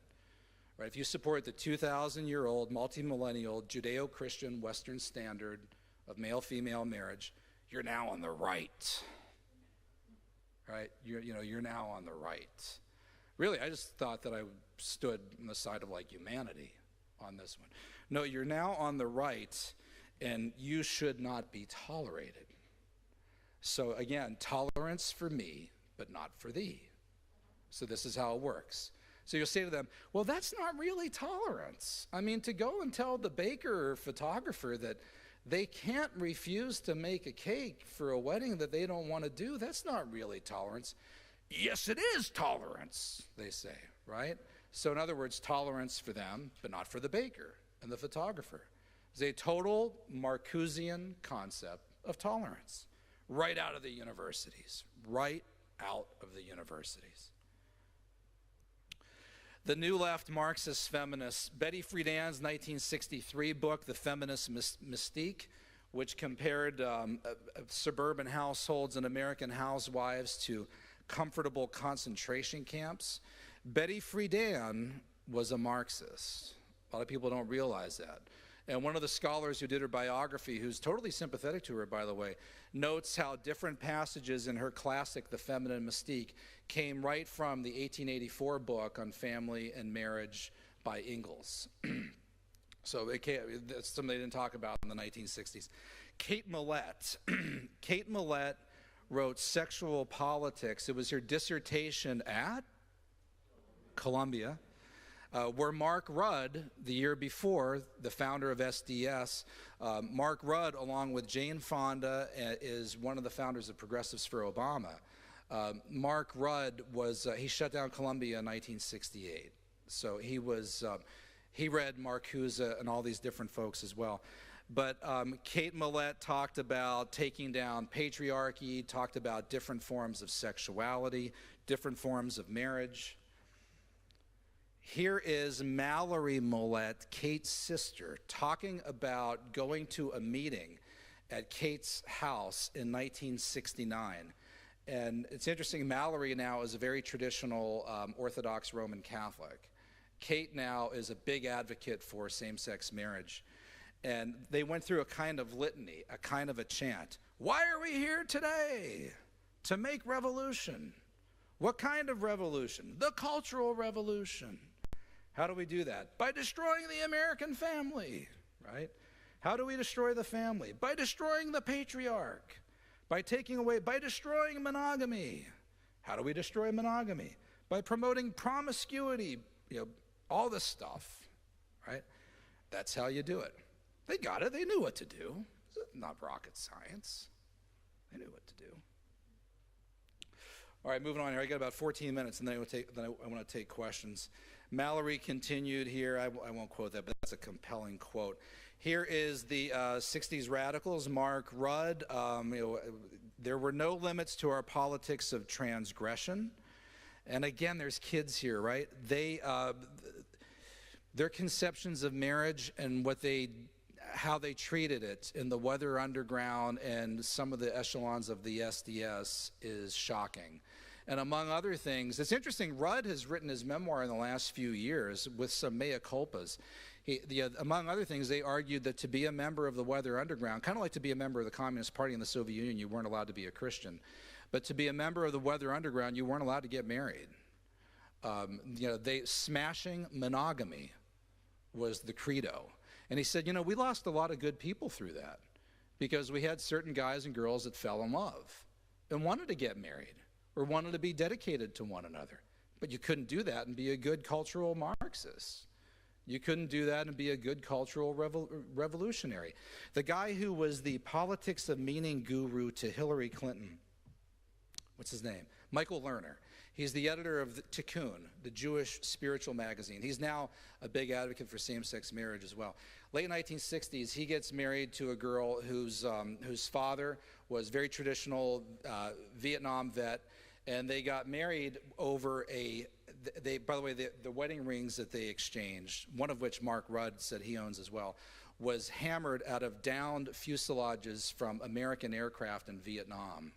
right? If you support the 2,000-year-old, multi-millennial, Judeo-Christian Western standard of male-female marriage, you're now on the right, right? You're now on the right. Really, I just thought that I stood on the side of like humanity on this one. No, you're now on the right, and you should not be tolerated. So again, tolerance for me, but not for thee. So this is how it works. So you'll say to them, well, that's not really tolerance. I mean, to go and tell the baker or photographer that they can't refuse to make a cake for a wedding that they don't want to do, that's not really tolerance. Yes, it is tolerance, they say, right? So in other words, tolerance for them, but not for the baker and the photographer. It's a total Marcusian concept of tolerance, right out of the universities, right out of the universities. The New Left Marxist feminists, Betty Friedan's 1963 book, The Feminist Mystique, which compared suburban households and American housewives to comfortable concentration camps. Betty Friedan was a Marxist. A lot of people don't realize that. And one of the scholars who did her biography, who's totally sympathetic to her, by the way, notes how different passages in her classic, The Feminine Mystique, came right from the 1884 book on family and marriage by Ingalls. So that's something they didn't talk about in the 1960s. Kate Millett. Kate Millett wrote Sexual Politics. It was her dissertation at Columbia, where Mark Rudd, the year before, the founder of SDS, Mark Rudd, along with Jane Fonda, is one of the founders of Progressives for Obama. Mark Rudd was, he shut down Columbia in 1968. So he read Marcuse and all these different folks as well. But Kate Millett talked about taking down patriarchy, talked about different forms of sexuality, different forms of marriage. Here is Mallory Millett, Kate's sister, talking about going to a meeting at Kate's house in 1969. And it's interesting, Mallory now is a very traditional Orthodox Roman Catholic. Kate now is a big advocate for same-sex marriage. And they went through a kind of litany, a kind of a chant. Why are we here today? To make revolution. What kind of revolution? The cultural revolution. How do we do that? By destroying the American family, right? How do we destroy the family? By destroying the patriarch. By destroying monogamy. How do we destroy monogamy? By promoting promiscuity, all this stuff, right? That's how you do it. They got it. They knew what to do. It's not rocket science. They knew what to do. All right, moving on here. I got about 14 minutes, and then I want to take questions. Mallory continued here. I won't quote that, but that's a compelling quote. Here is the 60s radicals, Mark Rudd. There were no limits to our politics of transgression. And again, there's kids here, right? Their conceptions of marriage and how they treated it in the Weather Underground and some of the echelons of the SDS is shocking. And among other things, it's interesting, Rudd has written his memoir in the last few years with some mea culpas. Among other things, they argued that to be a member of the Weather Underground, kind of like to be a member of the Communist Party in the Soviet Union, you weren't allowed to be a Christian. But to be a member of the Weather Underground, you weren't allowed to get married. Smashing monogamy was the credo. And he said, we lost a lot of good people through that because we had certain guys and girls that fell in love and wanted to get married or wanted to be dedicated to one another. But you couldn't do that and be a good cultural Marxist. You couldn't do that and be a good cultural revolutionary. The guy who was the politics of meaning guru to Hillary Clinton, what's his name? Michael Lerner. He's the editor of Tikkun, the Jewish spiritual magazine. He's now a big advocate for same-sex marriage as well. Late 1960s, he gets married to a girl whose father was very traditional Vietnam vet, and they got married over by the way, the wedding rings that they exchanged, one of which Mark Rudd said he owns as well, was hammered out of downed fuselages from American aircraft in Vietnam,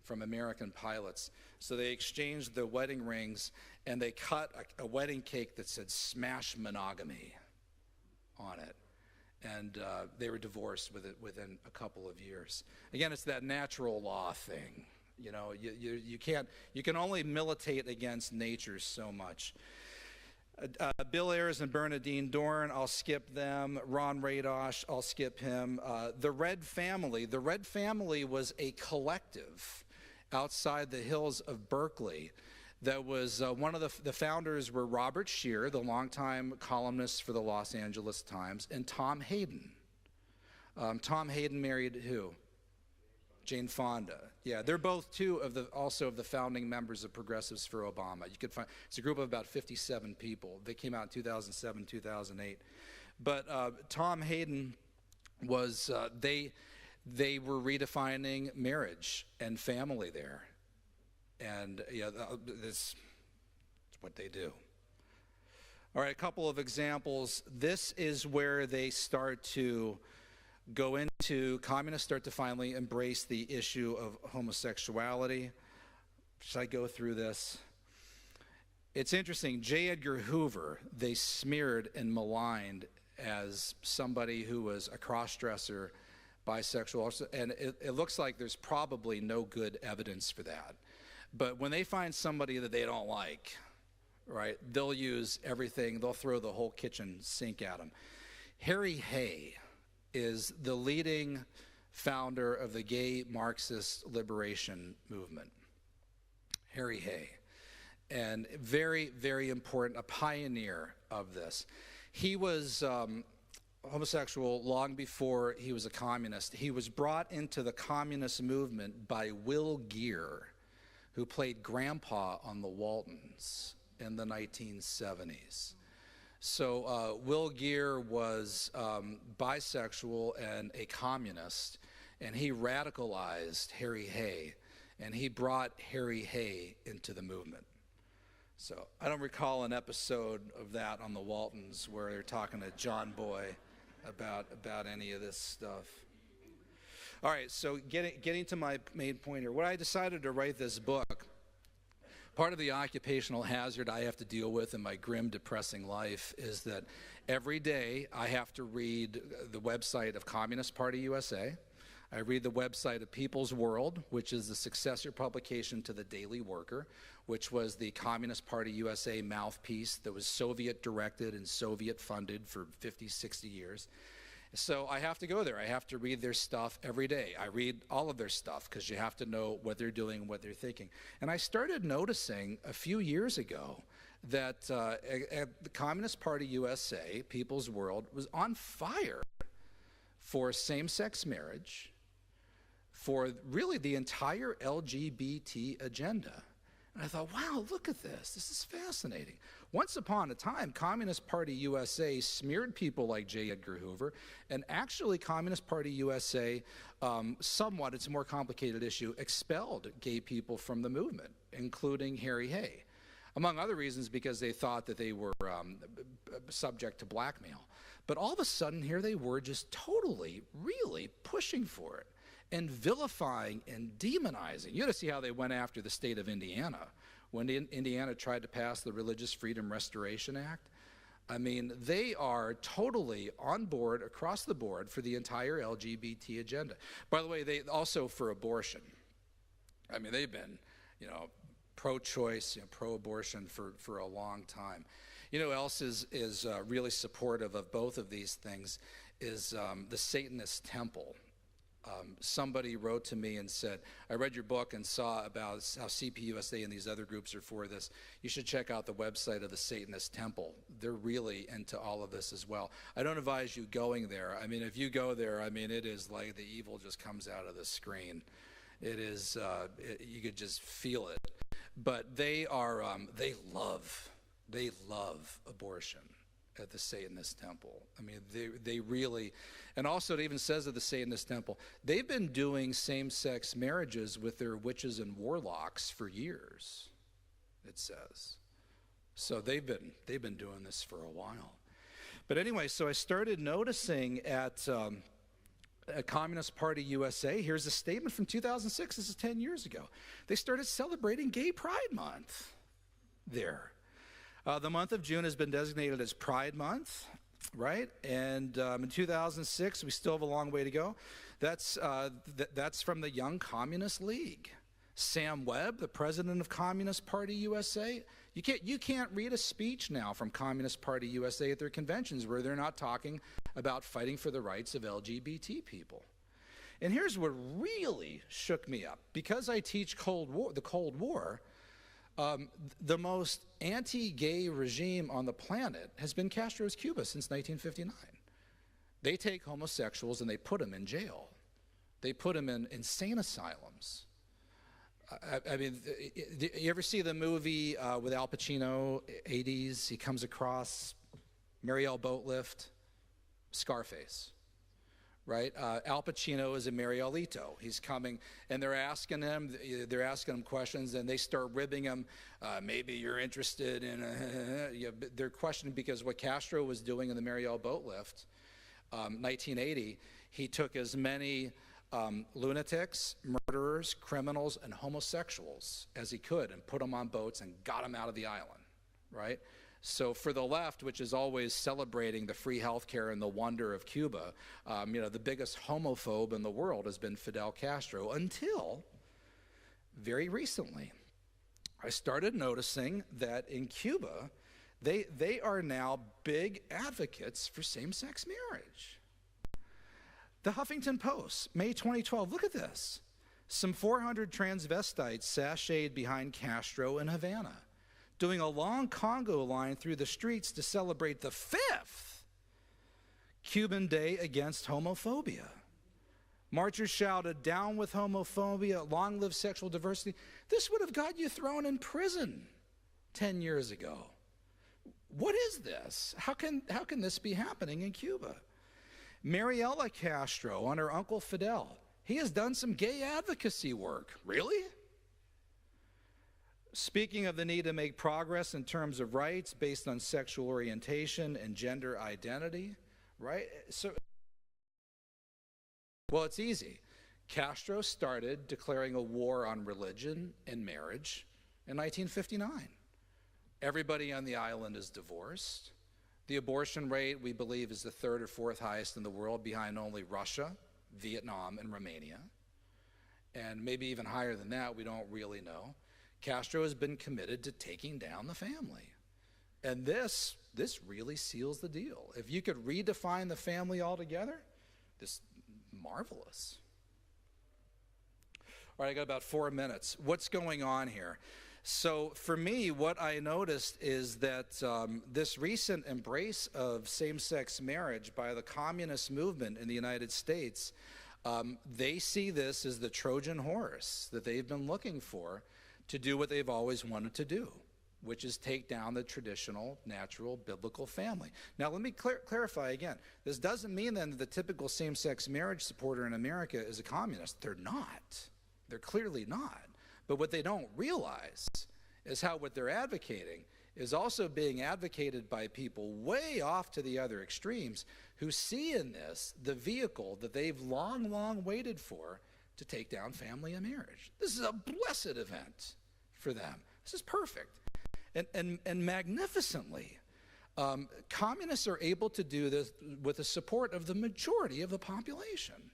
from American pilots. So they exchanged the wedding rings, and they cut a wedding cake that said "Smash Monogamy" on it. And they were divorced within a couple of years. Again, it's that natural law thing. You know, you can only militate against nature so much. Bill Ayers and Bernadine Dorn, I'll skip them. Ron Radosh, I'll skip him. The Red Family was a collective outside the hills of Berkeley that was, one of the founders were Robert Scheer, the longtime columnist for the Los Angeles Times, and Tom Hayden. Tom Hayden married who? Jane Fonda. Yeah, they're both two of the founding members of Progressives for Obama. You could find, it's a group of about 57 people. They came out in 2007, 2008. But Tom Hayden was, they were redefining marriage and family there. And yeah, this is what they do. All right, a couple of examples. This is where they start to go into, communists start to finally embrace the issue of homosexuality. Should I go through this? It's interesting. J. Edgar Hoover, they smeared and maligned as somebody who was a cross-dresser, bisexual, and it looks like there's probably no good evidence for that. But when they find somebody that they don't like, right, they'll use everything, they'll throw the whole kitchen sink at them. Harry Hay is the leading founder of the gay Marxist liberation movement. Harry Hay. And very, very important, a pioneer of this. He was homosexual long before he was a communist. He was brought into the communist movement by Will Geer, who played Grandpa on the Waltons in the 1970s. So Will Geer was bisexual and a communist, and he radicalized Harry Hay, and he brought Harry Hay into the movement. So I don't recall an episode of that on the Waltons where they're talking to John Boy about any of this stuff. All right, so getting to my main point here, what I decided to write this book, part of the occupational hazard I have to deal with in my grim, depressing life is that every day I have to read the website of Communist Party USA. I read the website of People's World, which is the successor publication to the Daily Worker, which was the Communist Party USA mouthpiece that was Soviet-directed and Soviet-funded for 50, 60 years. So I have to go there. I have to read their stuff every day. I read all of their stuff because you have to know what they're doing and what they're thinking. And I started noticing a few years ago that at the Communist Party USA, People's World, was on fire for same-sex marriage, for really the entire LGBT agenda. And I thought, wow, look at this. This is fascinating. Once upon a time, Communist Party USA smeared people like J. Edgar Hoover, and actually Communist Party USA, somewhat, it's a more complicated issue, expelled gay people from the movement, including Harry Hay, among other reasons because they thought that they were subject to blackmail. But all of a sudden, here they were just totally, really pushing for it, and vilifying and demonizing. You ought to see how they went after the state of Indiana when Indiana tried to pass the Religious Freedom Restoration Act. I mean, they are totally on board, across the board, for the entire LGBT agenda. By the way, they also for abortion. I mean, they've been, you know, pro-choice, you know, pro-abortion for a long time. You know who else is really supportive of both of these things is the Satanist Temple. somebody wrote to me and said, I read your book and saw about how CPUSA and these other groups are for this. You should check out the website of the Satanist Temple. They're really into all of this as well. I don't advise you going there. I mean, if you go there, I mean, it is like the evil just comes out of the screen. It is, you could just feel it. But they are, they love abortion at the Satanist Temple. I mean, they really, and also it even says at the Satanist Temple, they've been doing same-sex marriages with their witches and warlocks for years, it says. So they've been doing this for a while. But anyway, so I started noticing at Communist Party USA, here's a statement from 2006, this is 10 years ago. They started celebrating Gay Pride Month there. The month of June has been designated as Pride Month, right? And in 2006, we still have a long way to go. That's from the Young Communist League. Sam Webb, the president of Communist Party USA, you can't read a speech now from Communist Party USA at their conventions where they're not talking about fighting for the rights of LGBT people. And here's what really shook me up. Because I teach the Cold War, the most anti-gay regime on the planet has been Castro's Cuba since 1959. They take homosexuals and they put them in jail. They put them in insane asylums. I mean, you ever see the movie with Al Pacino, 80s? He comes across Mariel Boatlift, Scarface. Right? Al Pacino is a Marielito. He's coming, and they're asking him questions, and they start ribbing him. Maybe you're interested in, they're questioning because what Castro was doing in the Mariel Boatlift, 1980, he took as many lunatics, murderers, criminals, and homosexuals as he could and put them on boats and got them out of the island, right? So for the left, which is always celebrating the free health care and the wonder of Cuba, the biggest homophobe in the world has been Fidel Castro until very recently. I started noticing that in Cuba, they are now big advocates for same-sex marriage. The Huffington Post, May 2012, look at this. Some 400 transvestites sashayed behind Castro in Havana, doing a long Congo line through the streets to celebrate the 5th Cuban Day Against Homophobia. Marchers shouted, "Down with homophobia, long live sexual diversity." This would have got you thrown in prison 10 years ago. What is this? How can this be happening in Cuba? Mariela Castro on her uncle Fidel. He has done some gay advocacy work. Really? Speaking of the need to make progress in terms of rights based on sexual orientation and gender identity, right? Well, it's easy. Castro started declaring a war on religion and marriage in 1959. Everybody on the island is divorced. The abortion rate, we believe, is the 3rd or 4th highest in the world, behind only Russia, Vietnam, and Romania. And maybe even higher than that, we don't really know. Castro has been committed to taking down the family. And this really seals the deal. If you could redefine the family altogether, this is marvelous. All right, I got about 4 minutes. What's going on here? So for me, what I noticed is that this recent embrace of same-sex marriage by the communist movement in the United States, they see this as the Trojan horse that they've been looking for to do what they've always wanted to do, which is take down the traditional, natural, biblical family. Now, let me clarify again. This doesn't mean then that the typical same-sex marriage supporter in America is a communist. They're not. They're clearly not. But what they don't realize is how what they're advocating is also being advocated by people way off to the other extremes who see in this the vehicle that they've long, long waited for to take down family and marriage. This is a blessed event for them. This is perfect. And magnificently, communists are able to do this with the support of the majority of the population,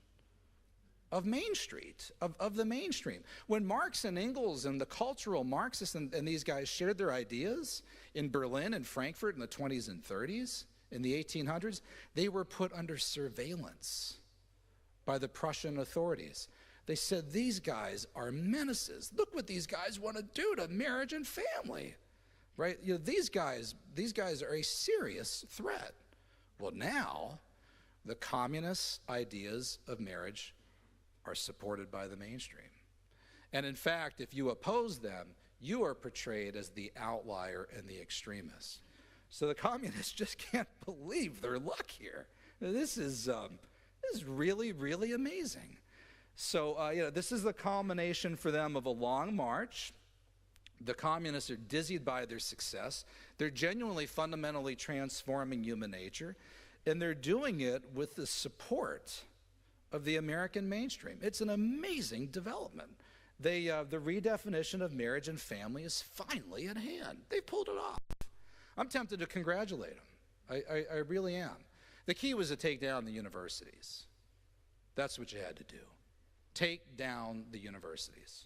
of Main Street, of the mainstream. When Marx and Engels and the cultural Marxists and these guys shared their ideas in Berlin and Frankfurt in the 20s and 30s, in the 1800s, they were put under surveillance by the Prussian authorities. They said, these guys are menaces. Look what these guys want to do to marriage and family, right? You know, these guys are a serious threat. Well, now the communist ideas of marriage are supported by the mainstream. And in fact, if you oppose them, you are portrayed as the outlier and the extremist. So the communists just can't believe their luck here. This is really, really amazing. So, you know, this is the culmination for them of a long march. The communists are dizzied by their success. They're genuinely, fundamentally transforming human nature, and they're doing it with the support of the American mainstream. It's an amazing development. The redefinition of marriage and family is finally at hand. They pulled it off. I'm tempted to congratulate them. I really am. The key was to take down the universities. That's what you had to do. Take down the universities.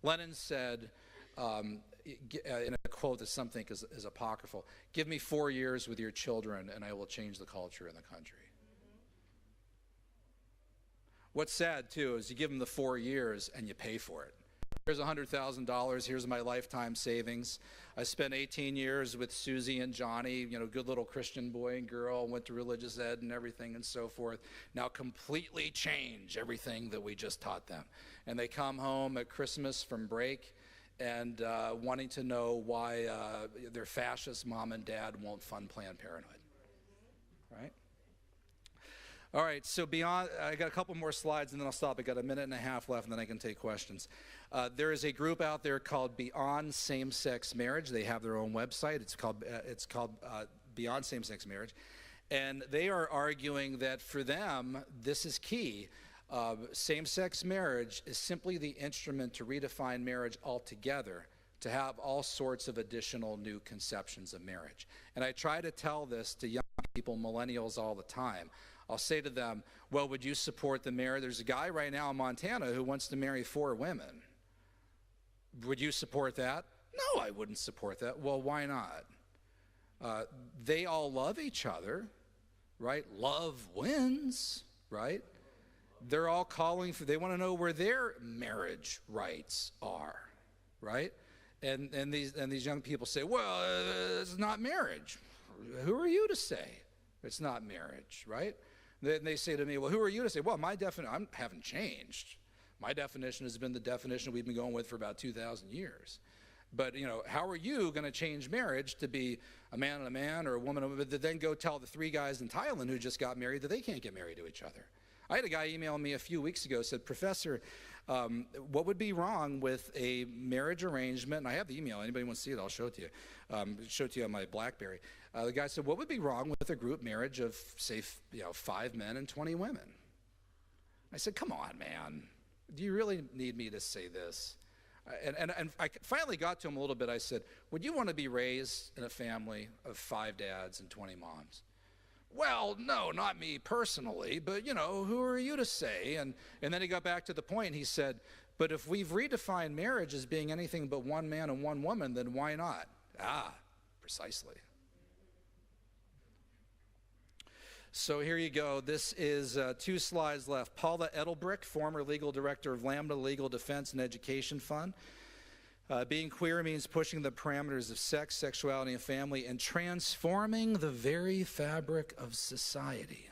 Lenin said, in a quote that some think is apocryphal, give me 4 years with your children and I will change the culture in the country. What's sad, too, is you give them the 4 years and you pay for it. Here's $100,000. Here's my lifetime savings. I spent 18 years with Susie and Johnny, you know, good little Christian boy and girl, went to religious ed and everything and so forth. Now completely change everything that we just taught them. And they come home at Christmas from break and wanting to know why their fascist mom and dad won't fund Planned Parenthood, right? All right, so beyond, I got a couple more slides and then I'll stop. I got a minute and a half left and then I can take questions. There is a group out there called Beyond Same-Sex Marriage. They have their own website. It's called Beyond Same-Sex Marriage. And they are arguing that for them, this is key. Same-sex marriage is simply the instrument to redefine marriage altogether, to have all sorts of additional new conceptions of marriage. And I try to tell this to young people, millennials, all the time. I'll say to them, well, would you support the marriage? There's a guy right now in Montana who wants to marry 4 women. Would you support that? No, I wouldn't support that. Well, why not? They all love each other, right? Love wins, right? They're all calling for, they want to know where their marriage rights are, right? And these young people say, well, it's not marriage. Who are you to say it's not marriage, right? Then they say to me, well, who are you to say? Well, my definition, I haven't changed. My definition has been the definition we've been going with for about 2,000 years. But, you know, how are you going to change marriage to be a man and a man or a woman and a woman, to then go tell the 3 guys in Thailand who just got married that they can't get married to each other? I had a guy email me a few weeks ago, said, Professor, what would be wrong with a marriage arrangement? And I have the email. Anybody want to see it? I'll show it to you. Show it to you on my BlackBerry. The guy said, what would be wrong with a group marriage of, say, 5 men and 20 women? I said, come on, man. Do you really need me to say this? And I finally got to him a little bit. I said, would you want to be raised in a family of 5 dads and 20 moms? Well, no, not me personally, but, you know, who are you to say? And then he got back to the point, and he said, but if we've redefined marriage as being anything but 1 man and 1 woman, then why not? Ah, precisely. So here you go. This is 2 slides left. Paula Edelbrick, former legal director of Lambda Legal Defense and Education Fund. Being queer means pushing the parameters of sex, sexuality, and family and transforming the very fabric of society.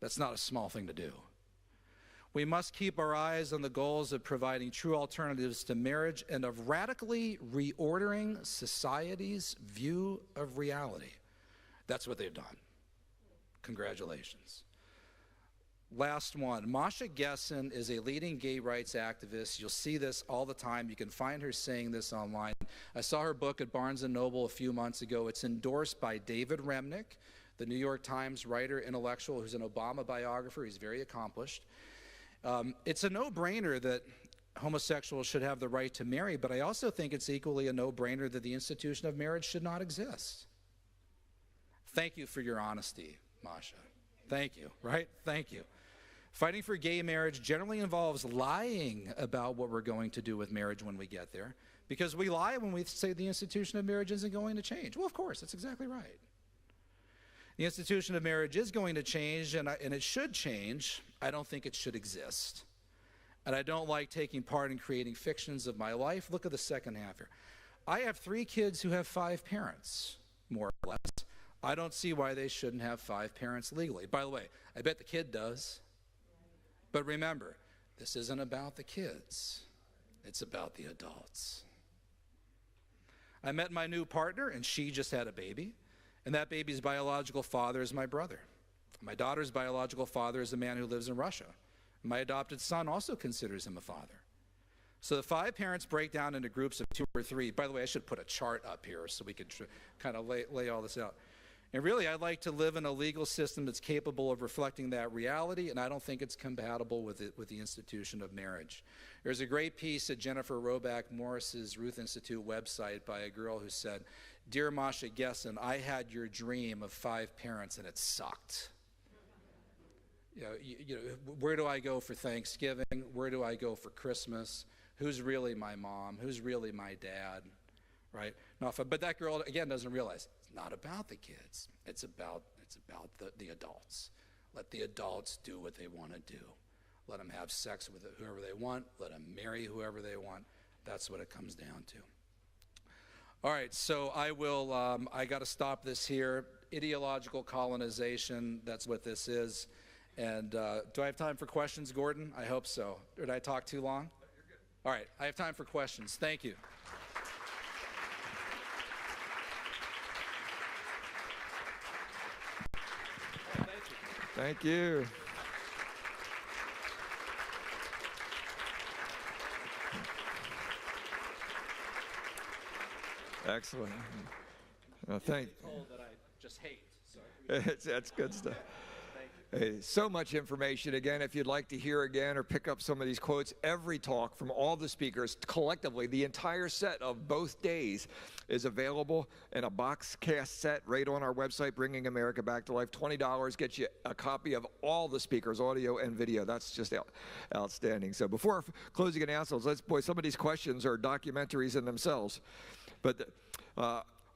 That's not a small thing to do. We must keep our eyes on the goals of providing true alternatives to marriage and of radically reordering society's view of reality. That's what they've done. Congratulations. Last one. Masha Gessen is a leading gay rights activist. You'll see this all the time. You can find her saying this online. I saw her book at Barnes & Noble a few months ago. It's endorsed by David Remnick, the New York Times writer, intellectual, who's an Obama biographer. He's very accomplished. It's a no-brainer that homosexuals should have the right to marry, but I also think it's equally a no-brainer that the institution of marriage should not exist. Thank you for your honesty, Masha. Thank you, right? Thank you. Fighting for gay marriage generally involves lying about what we're going to do with marriage when we get there, because we lie when we say the institution of marriage isn't going to change. Well, of course, that's exactly right. The institution of marriage is going to change, and it should change. I don't think it should exist. And I don't like taking part in creating fictions of my life. Look at the second half here. I have 3 kids who have 5 parents, more or less. I don't see why they shouldn't have 5 parents legally. By the way, I bet the kid does. But remember, this isn't about the kids. It's about the adults. I met my new partner, and she just had a baby. And that baby's biological father is my brother. My daughter's biological father is a man who lives in Russia. My adopted son also considers him a father. So the 5 parents break down into groups of 2 or 3. By the way, I should put a chart up here so we can kind of lay all this out. And really, I'd like to live in a legal system that's capable of reflecting that reality, and I don't think it's compatible with the institution of marriage. There's a great piece at Jennifer Roback Morris's Ruth Institute website by a girl who said, "Dear Masha Gessen, I had your dream of 5 parents, and it sucked. Where do I go for Thanksgiving? Where do I go for Christmas? Who's really my mom? Who's really my dad?" Right? No, but that girl, again, doesn't realize it's not about the kids. It's about the adults. Let the adults do what they want to do. Let them have sex with whoever they want. Let them marry whoever they want. That's what it comes down to. All right, so I got to stop this here. Ideological colonization, that's what this is. And do I have time for questions, Gordon? I hope so. Did I talk too long? You're good. All right, I have time for questions. Thank you. Thank you. Excellent. Thank you. Told that I just hate. So That's good stuff. Hey, so much information. Again, if you'd like to hear again or pick up some of these quotes, every talk from all the speakers collectively, the entire set of both days is available in a box cast set right on our website, Bringing America Back to Life. $20 gets you a copy of all the speakers, audio and video. That's just outstanding. So before closing announcements, some of these questions are documentaries in themselves. But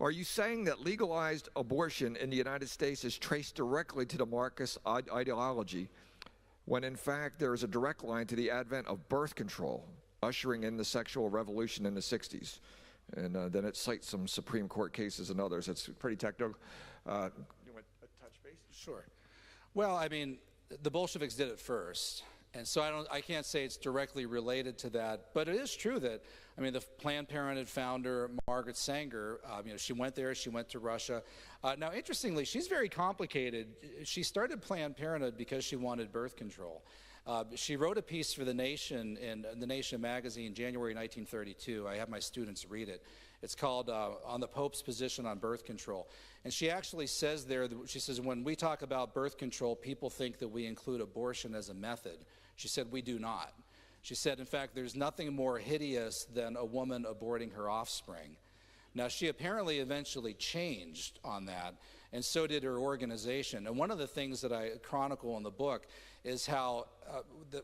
are you saying that legalized abortion in the United States is traced directly to the Marxist ideology, when in fact there is a direct line to the advent of birth control, ushering in the sexual revolution in the 60s? And then it cites some Supreme Court cases and others. It's pretty technical. You want to touch base? Sure. Well, I mean, the Bolsheviks did it first. And so I can't say it's directly related to that, but it is true that, I mean, the Planned Parenthood founder, Margaret Sanger, she went there, she went to Russia. Now, interestingly, she's very complicated. She started Planned Parenthood because she wanted birth control. She wrote a piece for The Nation in The Nation magazine, January 1932. I have my students read it. It's called On the Pope's Position on Birth Control. And she actually says there, she says, when we talk about birth control, people think that we include abortion as a method. She said, we do not. She said, in fact, there's nothing more hideous than a woman aborting her offspring. Now, she apparently eventually changed on that, and so did her organization. And one of the things that I chronicle in the book is how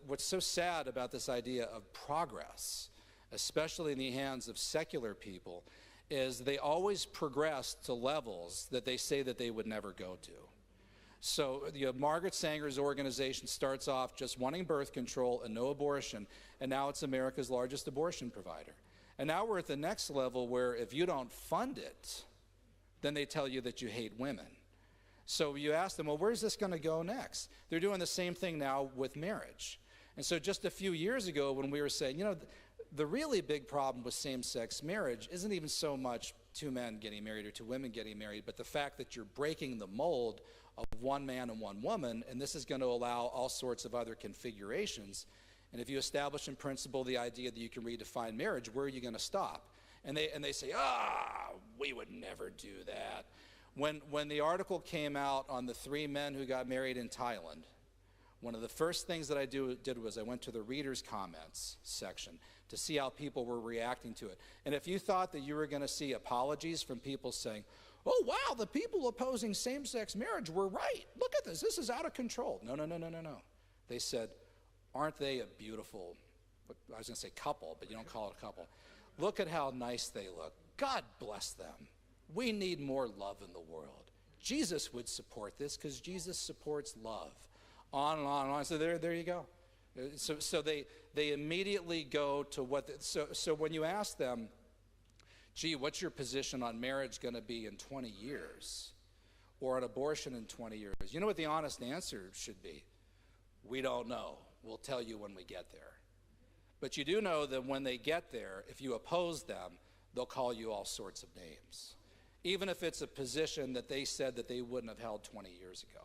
what's so sad about this idea of progress, especially in the hands of secular people, is they always progress to levels that they say that they would never go to. So Margaret Sanger's organization starts off just wanting birth control and no abortion, and now it's America's largest abortion provider. And now we're at the next level where if you don't fund it, then they tell you that you hate women. So you ask them, well, where's this going to go next? They're doing the same thing now with marriage. And so just a few years ago when we were saying, the really big problem with same-sex marriage isn't even so much 2 men getting married or 2 women getting married, but the fact that you're breaking the mold of 1 man and 1 woman, and this is going to allow all sorts of other configurations. And if you establish in principle the idea that you can redefine marriage, where are you going to stop? And they say, we would never do that. When the article came out on the 3 men who got married in Thailand, one of the first things that I did was I went to the readers' comments section to see how people were reacting to it. And if you thought that you were going to see apologies from people saying, oh, wow, the people opposing same-sex marriage were right. Look at this. This is out of control. No. They said, aren't they a beautiful, I was going to say couple, but you don't call it a couple. Look at how nice they look. God bless them. We need more love in the world. Jesus would support this because Jesus supports love. On and on and on. So there you go. So they immediately go to what, so when you ask them, gee, what's your position on marriage going to be in 20 years? Or on abortion in 20 years? You know what the honest answer should be? We don't know. We'll tell you when we get there. But you do know that when they get there, if you oppose them, they'll call you all sorts of names. Even if it's a position that they said that they wouldn't have held 20 years ago.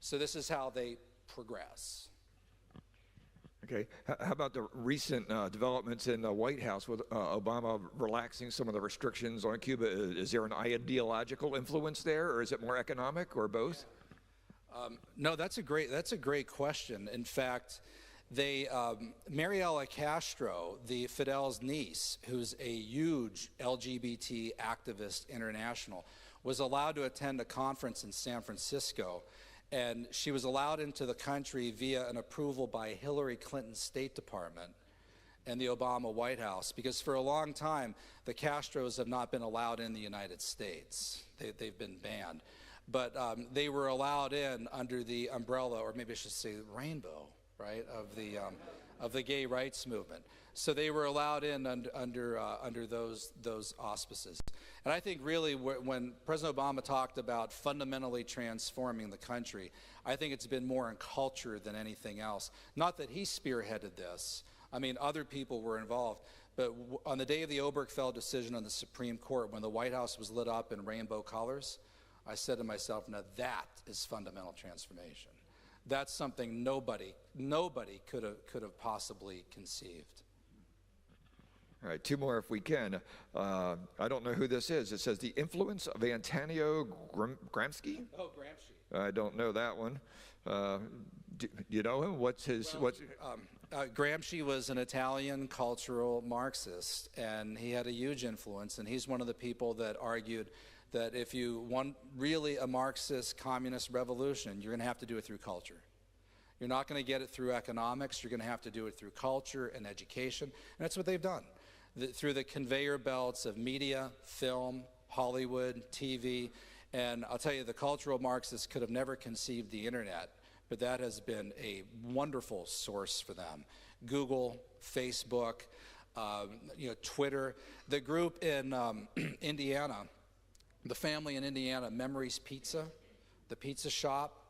So this is how they progress. Okay. How about the recent developments in the White House with Obama relaxing some of the restrictions on Cuba? Is there an ideological influence there, or is it more economic, or both? No, that's a great question. In fact, Mariela Castro, the Fidel's niece, who's a huge LGBT activist international, was allowed to attend a conference in San Francisco. And she was allowed into the country via an approval by Hillary Clinton's State Department and the Obama White House, because for a long time, the Castros have not been allowed in the United States. They've been banned. But they were allowed in under the umbrella, or maybe I should say rainbow, right, of the gay rights movement. So they were allowed in under those auspices. And I think really when President Obama talked about fundamentally transforming the country, I think it's been more in culture than anything else. Not that he spearheaded this. I mean, other people were involved. But on the day of the Obergefell decision on the Supreme Court, when the White House was lit up in rainbow colors, I said to myself, now that is fundamental transformation. That's something nobody could have possibly conceived. All right, two more if we can. I don't know who this is. It says the influence of Antonio Gramsci? Oh, Gramsci. I don't know that one. Do you know him? Gramsci was an Italian cultural Marxist, and he had a huge influence, and he's one of the people that argued that if you want really a Marxist communist revolution, you're going to have to do it through culture. You're not going to get it through economics. You're going to have to do it through culture and education, and that's what they've done. Through the conveyor belts of media, film, Hollywood, TV, and I'll tell you, the cultural Marxists could have never conceived the internet, but that has been a wonderful source for them. Google, Facebook, Twitter. The group in Indiana, the family in Indiana, Memories Pizza, the pizza shop,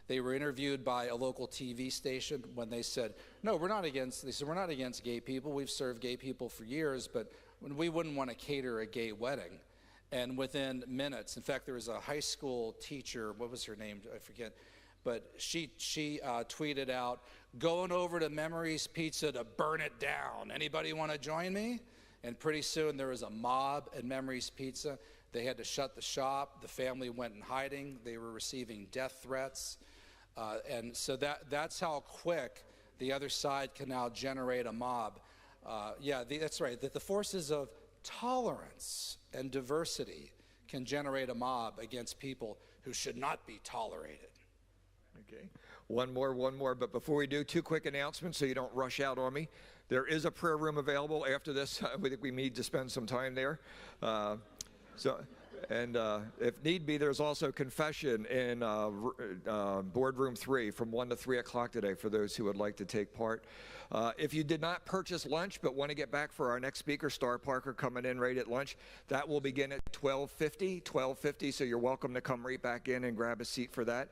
they were interviewed by a local TV station when they said, no, we're not against gay people. We've served gay people for years, but we wouldn't want to cater a gay wedding. And within minutes, in fact, there was a high school teacher, what was her name? I forget. But she tweeted out, going over to Memories Pizza to burn it down. Anybody want to join me? And pretty soon there was a mob at Memories Pizza. They had to shut the shop. The family went in hiding. They were receiving death threats. And so that's how quick the other side can now generate a mob. That's right, that the forces of tolerance and diversity can generate a mob against people who should not be tolerated. Okay, one more, but before we do, two quick announcements so you don't rush out on me. There is a prayer room available after this. We think we need to spend some time there. And if need be, there's also confession in boardroom 3 from 1 to 3 o'clock today for those who would like to take part. If you did not purchase lunch but want to get back for our next speaker, Star Parker, coming in right at lunch, that will begin at 12:50, so you're welcome to come right back in and grab a seat for that.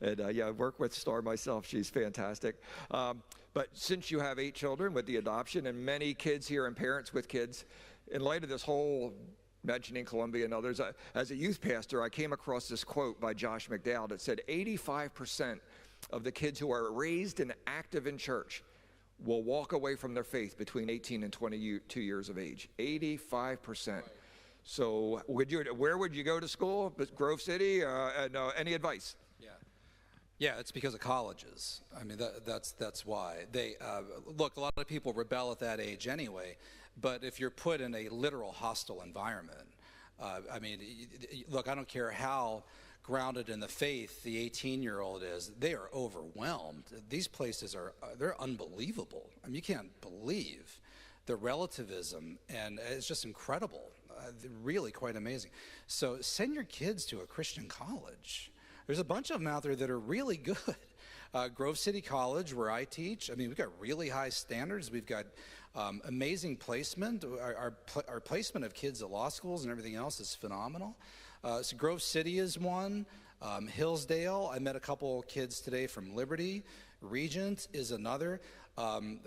I work with Star myself. She's fantastic. But since you have 8 children with the adoption and many kids here and parents with kids, in light of this whole mentioning Columbia and others, as a youth pastor, I came across this quote by Josh McDowell that said 85% of the kids who are raised and active in church will walk away from their faith between 18 and 22 years of age. 85%. So where would you go to school? Grove City? Any advice? Yeah, it's because of colleges. I mean, that's why. Look, a lot of people rebel at that age anyway, but if you're put in a literal hostile environment, look, I don't care how grounded in the faith the 18-year-old is, they are overwhelmed. These places they're unbelievable. I mean, you can't believe the relativism, and it's just incredible. They're really quite amazing. So send your kids to a Christian college. There's a bunch of them out there that are really good. Grove City College, where I teach, I mean, we've got really high standards. We've got amazing placement. Our placement of kids at law schools and everything else is phenomenal. So Grove City is one. Hillsdale, I met a couple kids today from Liberty. Regent is another.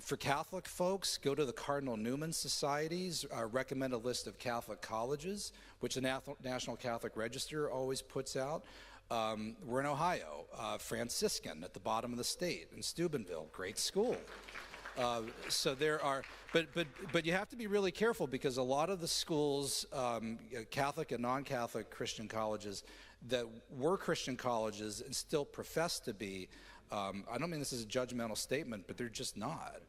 For Catholic folks, go to the Cardinal Newman Societies, recommend a list of Catholic colleges, which the National Catholic Register always puts out. We're in Ohio, Franciscan at the bottom of the state in Steubenville, great school. So there are, but you have to be really careful because a lot of the schools, Catholic and non-Catholic Christian colleges that were Christian colleges and still profess to be, I don't mean this is a judgmental statement, but they're just not.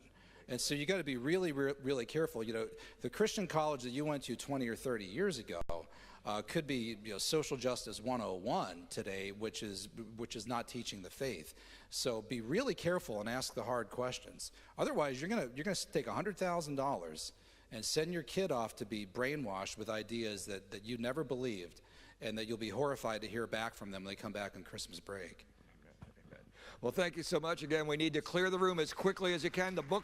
And so you got to be really, really careful. You know, the Christian college that you went to 20 or 30 years ago could be, you know, social justice 101 today, which is not teaching the faith. So be really careful and ask the hard questions. Otherwise, you're gonna take $100,000 and send your kid off to be brainwashed with ideas that you never believed, and that you'll be horrified to hear back from them when they come back on Christmas break. Well, thank you so much. Again, we need to clear the room as quickly as you can. The book